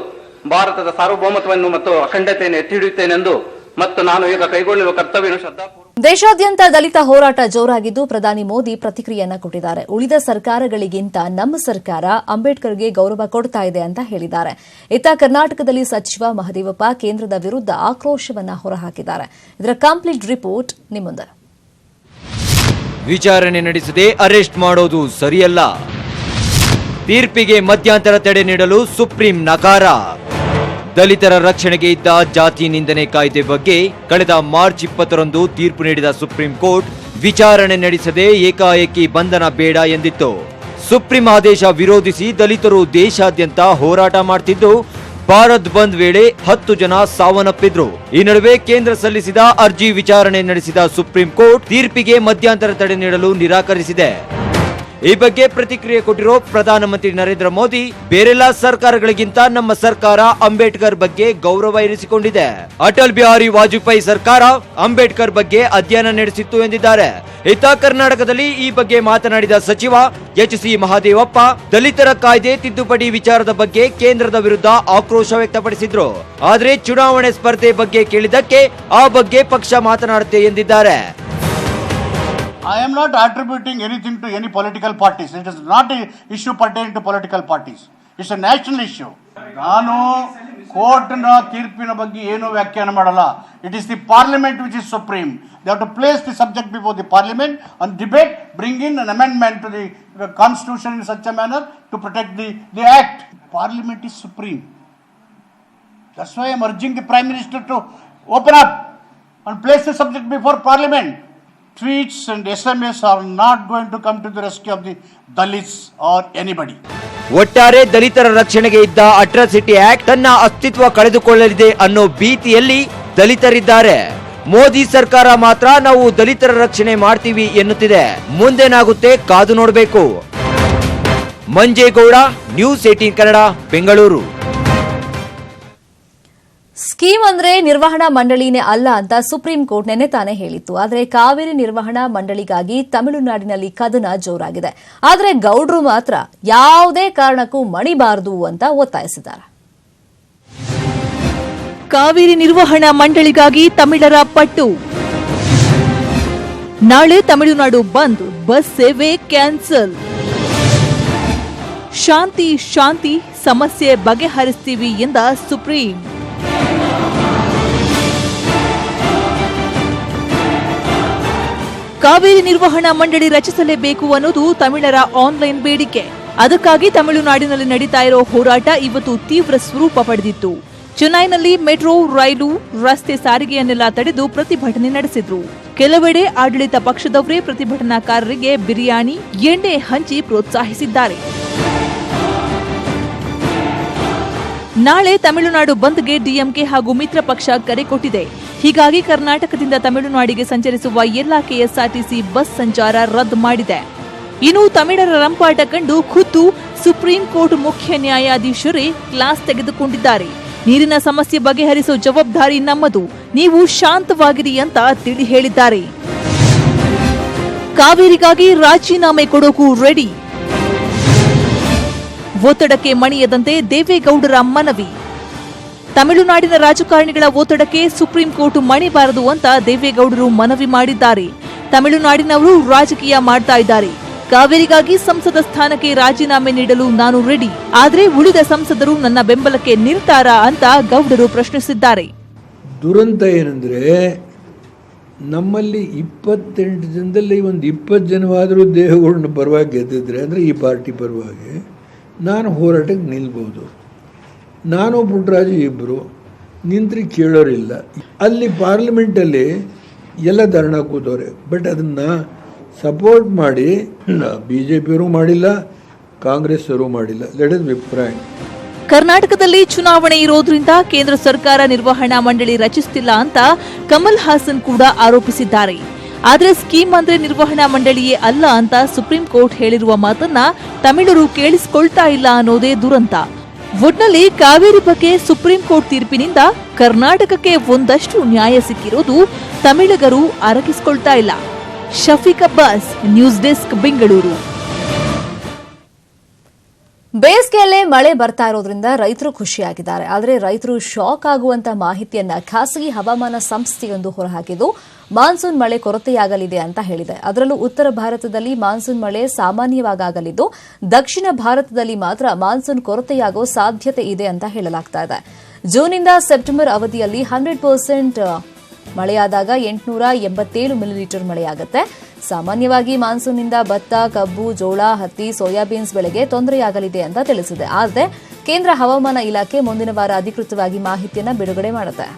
ಭಾರತದ ಸಾರ್ವಭೌಮತ್ವವನ್ನು ಮತ್ತು ಅಖಂಡತೆಯನ್ನು ಎತ್ತಿ ಹಿಡಿಯುತ್ತೇನೆಂದು ಮತ್ತು ನಾನು ಈಗ ಕೈಗೊಳ್ಳುವ ಕರ್ತವ್ಯವನ್ನು ಶ್ರದ್ಧಾಪೂರ್ವಕ. ದೇಶಾದ್ಯಂತ ದಲಿತ ಹೋರಾಟ ಜೋರಾಗಿದ್ದು, ಪ್ರಧಾನಿ ಮೋದಿ ಪ್ರತಿಕ್ರಿಯೆಯನ್ನು ಕೊಟ್ಟಿದ್ದಾರೆ. ಉಳಿದ ಸರ್ಕಾರಗಳಿಗಿಂತ ನಮ್ಮ ಸರ್ಕಾರ ಅಂಬೇಡ್ಕರ್ಗೆ ಗೌರವ ಕೊಡ್ತಾ ಇದೆ ಅಂತ ಹೇಳಿದ್ದಾರೆ. ಇತ್ತ ಕರ್ನಾಟಕದಲ್ಲಿ ಸಚಿವ ಮಹದೇವಪ್ಪ ಕೇಂದ್ರದ ವಿರುದ್ಧ ಆಕ್ರೋಶವನ್ನ ಹೊರಹಾಕಿದ್ದಾರೆ. ಇದರ ಕಂಪ್ಲೀಟ್ ರಿಪೋರ್ಟ್ ನಿಮ್ಮುಂದೆ. ವಿಚಾರಣೆ ನಡೆಸದೆ ಅರೆಸ್ಟ್ ಮಾಡೋದು ಸರಿಯಲ್ಲ. ತೀರ್ಪಿಗೆ ಮಧ್ಯಂತರ ತಡೆ ನೀಡಲು ಸುಪ್ರೀಂ ನಕಾರ. ದಲಿತರ ರಕ್ಷಣೆಗೆ ಇದ್ದ ಜಾತಿ ನಿಂದನೆ ಕಾಯ್ದೆ ಬಗ್ಗೆ ಕಳೆದ ಮಾರ್ಚ್ 20ರಂದು ತೀರ್ಪು ನೀಡಿದ ಸುಪ್ರೀಂ ಕೋರ್ಟ್ ವಿಚಾರಣೆ ನಡೆಸದೆ ಏಕಾಏಕಿ ಬಂಧನ ಬೇಡ ಎಂದಿತ್ತು. ಸುಪ್ರೀಂ ಆದೇಶ ವಿರೋಧಿಸಿ ದಲಿತರು ದೇಶಾದ್ಯಂತ ಹೋರಾಟ ಮಾಡ್ತಿದ್ದು, ಭಾರತ್ ಬಂದ್ ವೇಳೆ 10 ಜನ ಸಾವನ್ನಪ್ಪಿದ್ರು. ಈ ನಡುವೆ ಕೇಂದ್ರ ಸಲ್ಲಿಸಿದ ಅರ್ಜಿ ವಿಚಾರಣೆ ನಡೆಸಿದ ಸುಪ್ರೀಂ ಕೋರ್ಟ್ ತೀರ್ಪಿಗೆ ಮಧ್ಯಂತರ ತಡೆ ನೀಡಲು ನಿರಾಕರಿಸಿದೆ. ಈ ಬಗ್ಗೆ ಪ್ರತಿಕ್ರಿಯೆ ಕೊಟ್ಟಿರೋ ಪ್ರಧಾನಮಂತ್ರಿ ನರೇಂದ್ರ ಮೋದಿ, ಬೇರೆಲ್ಲ ಸರ್ಕಾರಗಳಿಗಿಂತ ನಮ್ಮ ಸರ್ಕಾರ ಅಂಬೇಡ್ಕರ್ ಬಗ್ಗೆ ಗೌರವ ಇರಿಸಿಕೊಂಡಿದೆ. ಅಟಲ್ ಬಿಹಾರಿ ವಾಜಪೇಯಿ ಸರ್ಕಾರ ಅಂಬೇಡ್ಕರ್ ಬಗ್ಗೆ ಅಧ್ಯಯನ ನಡೆಸಿತ್ತು ಎಂದಿದ್ದಾರೆ. ಇತ್ತ ಕರ್ನಾಟಕದಲ್ಲಿ ಈ ಬಗ್ಗೆ ಮಾತನಾಡಿದ ಸಚಿವ ಎಚ್.ಸಿ. ಮಹದೇವಪ್ಪ, ದಲಿತರ ಕಾಯ್ದೆ ತಿದ್ದುಪಡಿ ವಿಚಾರದ ಬಗ್ಗೆ ಕೇಂದ್ರದ ವಿರುದ್ಧ ಆಕ್ರೋಶ ವ್ಯಕ್ತಪಡಿಸಿದ್ರು. ಆದ್ರೆ ಚುನಾವಣೆ ಸ್ಪರ್ಧೆ ಬಗ್ಗೆ ಕೇಳಿದಕ್ಕೆ ಆ ಬಗ್ಗೆ ಪಕ್ಷ ಮಾತನಾಡುತ್ತೆ ಎಂದಿದ್ದಾರೆ. I am not attributing anything to any political parties. It is not an issue pertaining to political parties. It's a national issue. ನಾನು ಕೋರ್ಟ್ನ ತೀರ್ಪಿನ ಬಗ್ಗೆ ಏನು ವ್ಯಾಖ್ಯಾನ ಮಾಡಲ್ಲ. It is the parliament which is supreme. They have to place the subject before the parliament and debate, bring in an amendment to the constitution in such a manner to protect the act. Parliament is supreme. That's why I am urging the Prime Minister to open up and place the subject before parliament. Tweets and SMS are not going to come to the rescue of the Dalits or anybody. ಒಟ್ಟಾರೆ ದಲಿತರ ರಕ್ಷಣೆಗೆ ಇದ್ದ atrocity act ತನ್ನ ಅಸ್ತಿತ್ವ ಕಳೆದುಕೊಳ್ಳಲಿದೆ ಅನ್ನೋ ಭೀತಿಯಲ್ಲಿ ದಲಿತರಿದ್ದಾರೆ. ಮೋದಿ ಸರ್ಕಾರ ಮಾತ್ರ ನಾವು ದಲಿತರ ರಕ್ಷಣೆ ಮಾಡ್ತೀವಿ ಎನ್ನುತ್ತಿದೆ. ಮುಂದೇನಾಗುತ್ತೆ ಕಾದು ನೋಡಬೇಕು. ಮಂಜೇಗೌಡ, ನ್ಯೂಸ್ 18 ಕನ್ನಡ, ಬೆಂಗಳೂರು. ಸ್ಕೀಮ್ ಅಂದ್ರೆ ನಿರ್ವಹಣಾ ಮಂಡಳಿನೇ ಅಲ್ಲ ಅಂತ ಸುಪ್ರೀಂ ಕೋರ್ಟ್ ನೆನ್ನೆ ತಾನೇ ಹೇಳಿತ್ತು. ಆದರೆ ಕಾವೇರಿ ನಿರ್ವಹಣಾ ಮಂಡಳಿಗಾಗಿ ತಮಿಳುನಾಡಿನಲ್ಲಿ ಕದನ ಜೋರಾಗಿದೆ. ಆದರೆ ಗೌಡ್ರು ಮಾತ್ರ ಯಾವುದೇ ಕಾರಣಕ್ಕೂ ಮಣಿಬಾರದು ಅಂತ ಒತ್ತಾಯಿಸಿದ್ದಾರೆ. ಕಾವೇರಿ ನಿರ್ವಹಣಾ ಮಂಡಳಿಗಾಗಿ ತಮಿಳರ ಪಟ್ಟು. ನಾಳೆ ತಮಿಳುನಾಡು ಬಂದ್, ಬಸ್ ಸೇವೆ ಕ್ಯಾನ್ಸಲ್. ಶಾಂತಿ ಶಾಂತಿ, ಸಮಸ್ಯೆ ಬಗೆಹರಿಸ್ತೀವಿ ಎಂದ ಸುಪ್ರೀಂ. ಕಾವೇರಿ ನಿರ್ವಹಣಾ ಮಂಡಳಿ ರಚಿಸಲೇಬೇಕು ಅನ್ನೋದು ತಮಿಳರ ಆನ್ಲೈನ್ ಬೇಡಿಕೆ. ಅದಕ್ಕಾಗಿ ತಮಿಳುನಾಡಿನಲ್ಲಿ ನಡೀತಾ ಇರೋ ಹೋರಾಟ ಇವತ್ತು ತೀವ್ರ ಸ್ವರೂಪ ಪಡೆದಿತ್ತು. ಚೆನ್ನೈನಲ್ಲಿ ಮೆಟ್ರೋ, ರೈಲು, ರಸ್ತೆ ಸಾರಿಗೆಯನ್ನೆಲ್ಲ ತಡೆದು ಪ್ರತಿಭಟನೆ ನಡೆಸಿದ್ರು. ಕೆಲವೆಡೆ ಆಡಳಿತ ಪಕ್ಷದವರೇ ಪ್ರತಿಭಟನಾಕಾರರಿಗೆ ಬಿರಿಯಾನಿ, ಎಣ್ಣೆ ಹಂಚಿ ಪ್ರೋತ್ಸಾಹಿಸಿದ್ದಾರೆ. ನಾಳೆ ತಮಿಳುನಾಡು ಬಂದ್ಗೆ ಡಿಎಂಕೆ ಹಾಗೂ ಮಿತ್ರ ಪಕ್ಷ ಕರೆ ಕೊಟ್ಟಿದೆ. ಹೀಗಾಗಿ ಕರ್ನಾಟಕದಿಂದ ತಮಿಳುನಾಡಿಗೆ ಸಂಚರಿಸುವ ಎಲ್ಲಾ ಕೆಎಸ್ಆರ್ಟಿಸಿ ಬಸ್ ಸಂಚಾರ ರದ್ದು ಮಾಡಿದೆ. ಇನ್ನು ತಮಿಳರ ರಂಪಾಟ ಕಂಡು ಖುದ್ದು ಸುಪ್ರೀಂ ಕೋರ್ಟ್ ಮುಖ್ಯ ನ್ಯಾಯಾಧೀಶರೇ ಕ್ಲಾಸ್ ತೆಗೆದುಕೊಂಡಿದ್ದಾರೆ. ನೀರಿನ ಸಮಸ್ಯೆ ಬಗೆಹರಿಸೋ ಜವಾಬ್ದಾರಿ ನಮ್ಮದು, ನೀವು ಶಾಂತವಾಗಿರಿ ಅಂತ ತಿಳಿ ಹೇಳಿದ್ದಾರೆ. ಕಾವೇರಿಗಾಗಿ ರಾಜೀನಾಮೆ ಕೊಡೋಕು ರೆಡಿ. ಒತ್ತಡಕ್ಕೆ ಮಣಿಯದಂತೆ ದೇವೇಗೌಡರ ಮನವಿ. ತಮಿಳುನಾಡಿನ ರಾಜಕಾರಣಿಗಳ ಒತ್ತಡಕ್ಕೆ ಸುಪ್ರೀಂ ಕೋರ್ಟ್ ಮಣಿಬಾರದು ಅಂತ ದೇವೇಗೌಡರು ಮನವಿ ಮಾಡಿದ್ದಾರೆ. ತಮಿಳುನಾಡಿನವರು ರಾಜಕೀಯ ಮಾಡ್ತಾ ಇದ್ದಾರೆ. ಕಾವೇರಿಗಾಗಿ ಸಂಸದ ಸ್ಥಾನಕ್ಕೆ ರಾಜೀನಾಮೆ ನೀಡಲು ನಾನು ರೆಡಿ, ಆದರೆ ಉಳಿದ ಸಂಸದರು ನನ್ನ ಬೆಂಬಲಕ್ಕೆ ನಿಲ್ತಾರಾ ಅಂತ ಗೌಡರು ಪ್ರಶ್ನಿಸಿದ್ದಾರೆ. ದುರಂತ ಏನಂದ್ರೆ, ನಮ್ಮಲ್ಲಿ 28 ಜನದಲ್ಲಿ ಒಂದು 20 ಜನವಾದರೂ ದೇವೇಗೌಡನ ಪರವಾಗಿ ಗೆದ್ದಿದ್ರೆ, ಅಂದರೆ ಈ ಪಾರ್ಟಿ ಪರವಾಗಿ, ನಾನು ಹೋರಾಟಕ್ಕೆ ನಿಲ್ಬೋದು. ನಾನು ಪುಟ್ಟರಾಜು ಇಬ್ಬರು ನಿಂತ್ರಿ ಕೇಳೋರಿಲ್ಲ. ಅಲ್ಲಿ ಪಾರ್ಲಿಮೆಂಟಲ್ಲಿ ಎಲ್ಲ ಧರಣ ಕೂತವ್ರೆ. ಬಟ್ ಅದನ್ನು ಸಪೋರ್ಟ್ ಮಾಡಿ ಬಿಜೆಪಿಯವರು ಮಾಡಿಲ್ಲ, ಕಾಂಗ್ರೆಸ್ ಅವರು ಮಾಡಿಲ್ಲ. Let us be frank. ಕರ್ನಾಟಕದಲ್ಲಿ ಚುನಾವಣೆ ಇರೋದ್ರಿಂದ ಕೇಂದ್ರ ಸರ್ಕಾರ ನಿರ್ವಹಣಾ ಮಂಡಳಿ ರಚಿಸುತ್ತಿಲ್ಲ ಅಂತ ಕಮಲ್ ಹಾಸನ್ ಕೂಡ ಆರೋಪಿಸಿದ್ದಾರೆ. ಆದರೆ ಸ್ಕೀಮ್ ಅಂದ್ರೆ ನಿರ್ವಹಣಾ ಮಂಡಳಿಯೇ ಅಲ್ಲ ಅಂತ ಸುಪ್ರೀಂ ಕೋರ್ಟ್ ಹೇಳಿರುವ ಮಾತನ್ನ ತಮಿಳರು ಕೇಳಿಸಿಕೊಳ್ತಾ ಇಲ್ಲ ಅನ್ನೋದೇ ದುರಂತ. ಒಟ್ನಲ್ಲಿ ಕಾವೇರಿ ಬಗ್ಗೆ ಸುಪ್ರೀಂ ಕೋರ್ಟ್ ತೀರ್ಪಿನಿಂದ ಕರ್ನಾಟಕಕ್ಕೆ ಒಂದಷ್ಟು ನ್ಯಾಯ ಸಿಕ್ಕಿರೋದು ತಮಿಳಿಗರು ಅರಗಿಸಿಕೊಳ್ತಾ ಇಲ್ಲ. Shafeeq Abbas, news desk, Bengaluru. ಬೇಸಿಗೆಯಲ್ಲೇ ಮಳೆ ಬರ್ತಾ ಇರೋದ್ರಿಂದ ರೈತರು ಖುಷಿಯಾಗಿದ್ದಾರೆ. ಆದರೆ ರೈತರು ಶಾಕ್ ಆಗುವಂತ ಮಾಹಿತಿಯನ್ನ ಖಾಸಗಿ ಹವಾಮಾನ ಸಂಸ್ಥೆಯೊಂದು ಹೊರಹಾಕಿದ್ದು ಮಾನ್ಸೂನ್ ಮಳೆ ಕೊರತೆಯಾಗಲಿದೆ ಅಂತ ಹೇಳಿದೆ. ಅದರಲ್ಲೂ ಉತ್ತರ ಭಾರತದಲ್ಲಿ ಮಾನ್ಸೂನ್ ಮಳೆ ಸಾಮಾನ್ಯವಾಗಲಿದ್ದು, ದಕ್ಷಿಣ ಭಾರತದಲ್ಲಿ ಮಾತ್ರ ಮಾನ್ಸೂನ್ ಕೊರತೆಯಾಗೋ ಸಾಧ್ಯತೆ ಇದೆ ಅಂತ ಹೇಳಲಾಗ್ತಾ ಇದೆ. ಜೂನ್ನಿಂದ ಸೆಪ್ಟೆಂಬರ್ ಅವಧಿಯಲ್ಲಿ 100% ಮಳೆಯಾದಾಗ 887 ಮಿಲಿಲೀಟರ್ ಮಳೆಯಾಗುತ್ತೆ. ಸಾಮಾನ್ಯವಾಗಿ ಮಾನ್ಸೂನ್ನಿಂದ ಭತ್ತ, ಕಬ್ಬು, ಜೋಳ, ಹತ್ತಿ, ಸೋಯಾಬೀನ್ಸ್ ಬೆಳೆಗೆ ತೊಂದರೆಯಾಗಲಿದೆ ಅಂತ ತಿಳಿಸಿದೆ. ಆದರೆ ಕೇಂದ್ರ ಹವಾಮಾನ ಇಲಾಖೆ ಮುಂದಿನ ವಾರ ಅಧಿಕೃತವಾಗಿ ಮಾಹಿತಿಯನ್ನು ಬಿಡುಗಡೆ ಮಾಡುತ್ತೆ.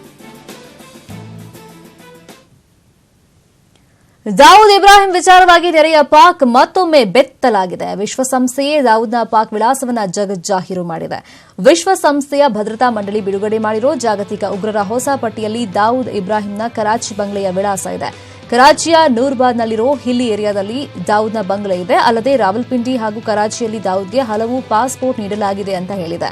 ದಾವೂದ್ ಇಬ್ರಾಹಿಂ ವಿಚಾರವಾಗಿ ನೆರೆಯ ಪಾಕ್ ಮತ್ತೊಮ್ಮೆ ಬೆತ್ತಲಾಗಿದೆ. ವಿಶ್ವಸಂಸ್ಥೆಯೇ ದಾವೂದ್ನ ಪಾಕ್ ವಿಳಾಸವನ್ನ ಜಗಜ್ಜಾಹೀರು ಮಾಡಿದೆ. ವಿಶ್ವಸಂಸ್ಥೆಯ ಭದ್ರತಾ ಮಂಡಳಿ ಬಿಡುಗಡೆ ಮಾಡಿರೋ ಜಾಗತಿಕ ಉಗ್ರರ ಹೊಸ ಪಟ್ಟಿಯಲ್ಲಿ ದಾವೂದ್ ಇಬ್ರಾಹಿಂನ ಕರಾಚಿ ಬಂಗ್ಲೆಯ ವಿಳಾಸ ಇದೆ. ಕರಾಚಿಯ ನೂರ್ಬಾದ್ನಲ್ಲಿರೋ ಹಿಲ್ಲಿ ಏರಿಯಾದಲ್ಲಿ ದಾವೂದ್ನ ಬಂಗ್ಲೆ ಇದೆ. ಅಲ್ಲದೆ ರಾವಲ್ಪಿಂಡಿ ಹಾಗೂ ಕರಾಚಿಯಲ್ಲಿ ದಾವೂದ್ಗೆ ಹಲವು ಪಾಸ್ಪೋರ್ಟ್ ನೀಡಲಾಗಿದೆ ಅಂತ ಹೇಳಿದೆ.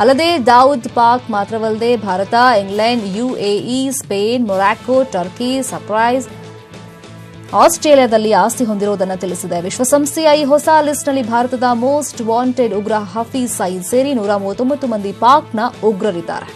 ಅಲ್ಲದೆ ದಾವೂದ್ ಪಾಕ್ ಮಾತ್ರವಲ್ಲದೆ Bharat, England, UAE, Spain, Morocco, Turkey, surprise, ಆಸ್ಟ್ರೇಲಿಯಾದಲ್ಲಿ ಆಸ್ತಿ ಹೊಂದಿರುವುದನ್ನು ತಿಳಿಸಿದೆ. ವಿಶ್ವಸಂಸ್ಥೆಯ ಈ ಹೊಸ ಲಿಸ್ಟ್ನಲ್ಲಿ ಭಾರತದ ಮೋಸ್ಟ್ ವಾಂಟೆಡ್ ಉಗ್ರ ಹಫೀಜ್ ಸಯೀದ್ ಸೇರಿ 139 ಮಂದಿ ಪಾಕ್ನ ಉಗ್ರರಿದ್ದಾರೆ.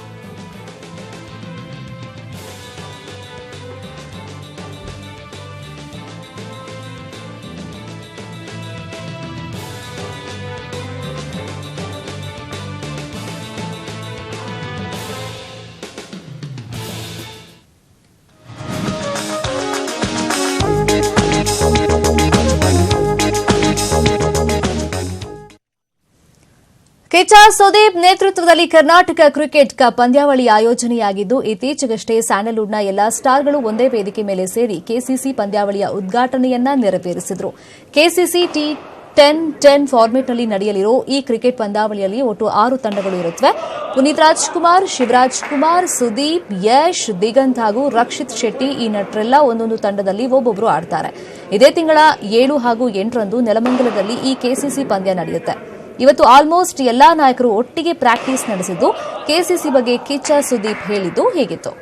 ಕಿಚ್ಚ ಸುದೀಪ್ ನೇತೃತ್ವದಲ್ಲಿ ಕರ್ನಾಟಕ ಕ್ರಿಕೆಟ್ ಕಪ್ ಪಂದ್ಯಾವಳಿ ಆಯೋಜನೆಯಾಗಿದ್ದು, ಇತ್ತೀಚೆಗಷ್ಟೇ ಸ್ಯಾಂಡಲ್ವುಡ್ನ ಎಲ್ಲಾ ಸ್ಟಾರ್ಗಳು ಒಂದೇ ವೇದಿಕೆ ಮೇಲೆ ಸೇರಿ ಕೆಸಿಸಿ ಪಂದ್ಯಾವಳಿಯ ಉದ್ಘಾಟನೆಯನ್ನ ನೆರವೇರಿಸಿದರು. ಕೆಸಿಸಿ T10-10 ಫಾರ್ಮೆಟ್ನಲ್ಲಿ ನಡೆಯಲಿರೋ ಈ ಕ್ರಿಕೆಟ್ ಪಂದ್ಯಾವಳಿಯಲ್ಲಿ ಒಟ್ಟು 6 ತಂಡಗಳು ಇರುತ್ತವೆ. ಪುನೀತ್ ರಾಜ್ಕುಮಾರ್, ಶಿವರಾಜ್ ಕುಮಾರ್, ಸುದೀಪ್, ಯಶ್, ದಿಗಂತ್ ಹಾಗೂ ರಕ್ಷಿತ್ ಶೆಟ್ಟಿ ಈ ನಟರೆಲ್ಲ ಒಂದೊಂದು ತಂಡದಲ್ಲಿ ಒಬ್ಬೊಬ್ಬರು ಆಡ್ತಾರೆ. ಇದೇ ತಿಂಗಳ 7 ಹಾಗೂ 8ರಂದು ನೆಲಮಂಗಲದಲ್ಲಿ ಈ ಕೆಸಿಸಿ ಪಂದ್ಯ ನಡೆಯುತ್ತೆ. ಇವತ್ತು ಆಲ್ಮೋಸ್ಟ್ ಎಲ್ಲಾ ನಾಯಕರು ಒಟ್ಟಿಗೆ ಪ್ರಾಕ್ಟೀಸ್ ನಡೆಸಿದ್ದು, ಕೆಸಿಸಿ ಬಗ್ಗೆ ಕಿಚ್ಚ ಸುದೀಪ್ ಹೇಳಿದ್ದು ಹೇಗಿತ್ತು?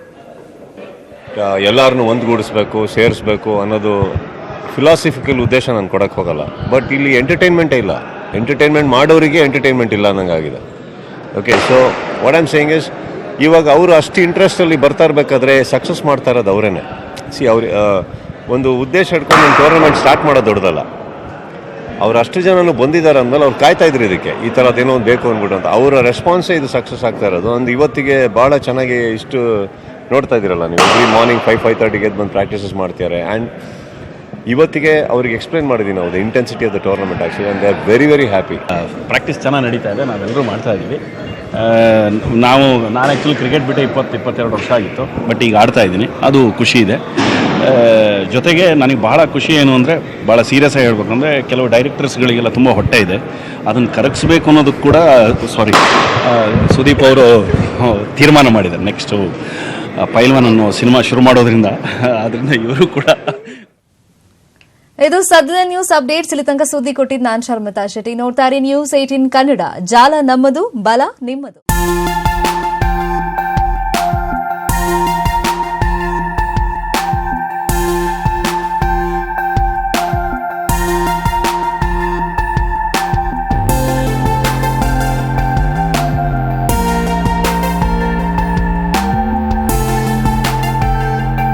ಎಲ್ಲರನ್ನು ಒಂದುಗೂಡಿಸ್ಬೇಕು, ಸೇರಿಸಬೇಕು ಅನ್ನೋದು ಫಿಲಾಸಫಿಕಲ್ ಉದ್ದೇಶ ನಾನು ಕೊಡಕ್ಕೆ ಹೋಗಲ್ಲ. ಬಟ್ ಇಲ್ಲಿ ಎಂಟರ್ಟೈನ್ಮೆಂಟೇ ಇಲ್ಲ. ಎಂಟರ್ಟೈನ್ಮೆಂಟ್ ಮಾಡೋರಿಗೆ ಎಂಟರ್ಟೈನ್ಮೆಂಟ್ ಇಲ್ಲ ಅನ್ನಂಗಾಗಿದೆ. Okay, so what I'm saying is, ಇವಾಗ ಅವರು ಅಷ್ಟು ಇಂಟ್ರೆಸ್ಟಲ್ಲಿ ಬರ್ತಾ ಇರಬೇಕಾದ್ರೆ ಸಕ್ಸಸ್ ಮಾಡ್ತಾ ಇರೋದು ಅವರೇನೆ. ಅವ್ರು ಒಂದು ಉದ್ದೇಶ ಇಟ್ಕೊಂಡು ಒಂದು ಟೂರ್ನಮೆಂಟ್ ಸ್ಟಾರ್ಟ್ ಮಾಡೋದು ದೊಡ್ಡದಲ್ಲ. ಅವ್ರು ಅಷ್ಟು ಜನನು ಬಂದಿದ್ದಾರೆ ಅಂದಮೇಲೆ ಅವ್ರು ಕಾಯ್ತಾ ಇದ್ರು ಇದಕ್ಕೆ, ಈ ಥರದ್ದೇನೋ ಒಂದು ಬೇಕು ಅಂದ್ಬಿಟ್ಟು ಅಂತ. ಅವರ ರೆಸ್ಪಾನ್ಸೇ ಇದು ಸಕ್ಸಸ್ ಆಗ್ತಾ ಇರೋದು. ಒಂದು ಇವತ್ತಿಗೆ ಭಾಳ ಚೆನ್ನಾಗಿ ಇಷ್ಟು ನೋಡ್ತಾ ಇದ್ದೀರಲ್ಲ ನೀವು, ಮಾರ್ನಿಂಗ್ 5-5:30ಗೆ ಎದ್ದು ಬಂದು ಪ್ರಾಕ್ಟೀಸಸ್ ಮಾಡ್ತಾರೆ. ಆ್ಯಂಡ್ ಇವತ್ತಿಗೆ ಅವ್ರಿಗೆ ಎಕ್ಸ್ಪ್ಲೈನ್ ಮಾಡಿದ್ದೀನಿ ನಾವು the intensity of the tournament actually, and they are very very happy. Practice ಚೆನ್ನಾಗಿ ನಡೀತಾ ಇದೆ, ನಾವೆಲ್ಲರೂ ಮಾಡ್ತಾ ಇದ್ದೀವಿ. ನಾನು ಆ್ಯಕ್ಚುಲಿ ಕ್ರಿಕೆಟ್ ಬಿಟ್ಟು 20-22 ವರ್ಷ ಆಗಿತ್ತು, ಬಟ್ ಈಗ ಆಡ್ತಾ ಇದ್ದೀನಿ, ಅದು ಖುಷಿ ಇದೆ. ಜೊತೆಗೆ ನನಗೆ ಭಾಳ ಖುಷಿ ಏನು ಅಂದರೆ ಭಾಳ ಸೀರಿಯಸ್ ಆಗಿ ಹೇಳ್ಬೇಕು ಅಂದರೆ ಕೆಲವು ಡೈರೆಕ್ಟರ್ಸ್ಗಳಿಗೆಲ್ಲ ತುಂಬ ಹೊಟ್ಟೆ ಇದೆ, ಅದನ್ನು ಕರಗಿಸ್ಬೇಕು ಅನ್ನೋದಕ್ಕೆ ಕೂಡ ಸುದೀಪ್ ಅವರು ತೀರ್ಮಾನ ಮಾಡಿದ್ದಾರೆ. ನೆಕ್ಸ್ಟು ಪೈಲ್ವಾನ್ ಅನ್ನೋ ಸಿನಿಮಾ ಶುರು ಮಾಡೋದ್ರಿಂದ ಅದರಿಂದ ಇವರು ಕೂಡ. ಇದು ಸದ್ಯದ ನ್ಯೂಸ್ ಅಪ್ಡೇಟ್ಸ್. ಇಲ್ಲಿ ತನಕ ಸುದ್ದಿ ಕೊಟ್ಟಿದ್ದು ನಾನು ಶರ್ಮಿತಾ ಶೆಟ್ಟಿ. ನೋಡ್ತಾರೆ ನ್ಯೂಸ್ 18 ಕನ್ನಡ. ಜಾಲ ನಮ್ಮದು, ಬಲ ನಿಮ್ಮದು.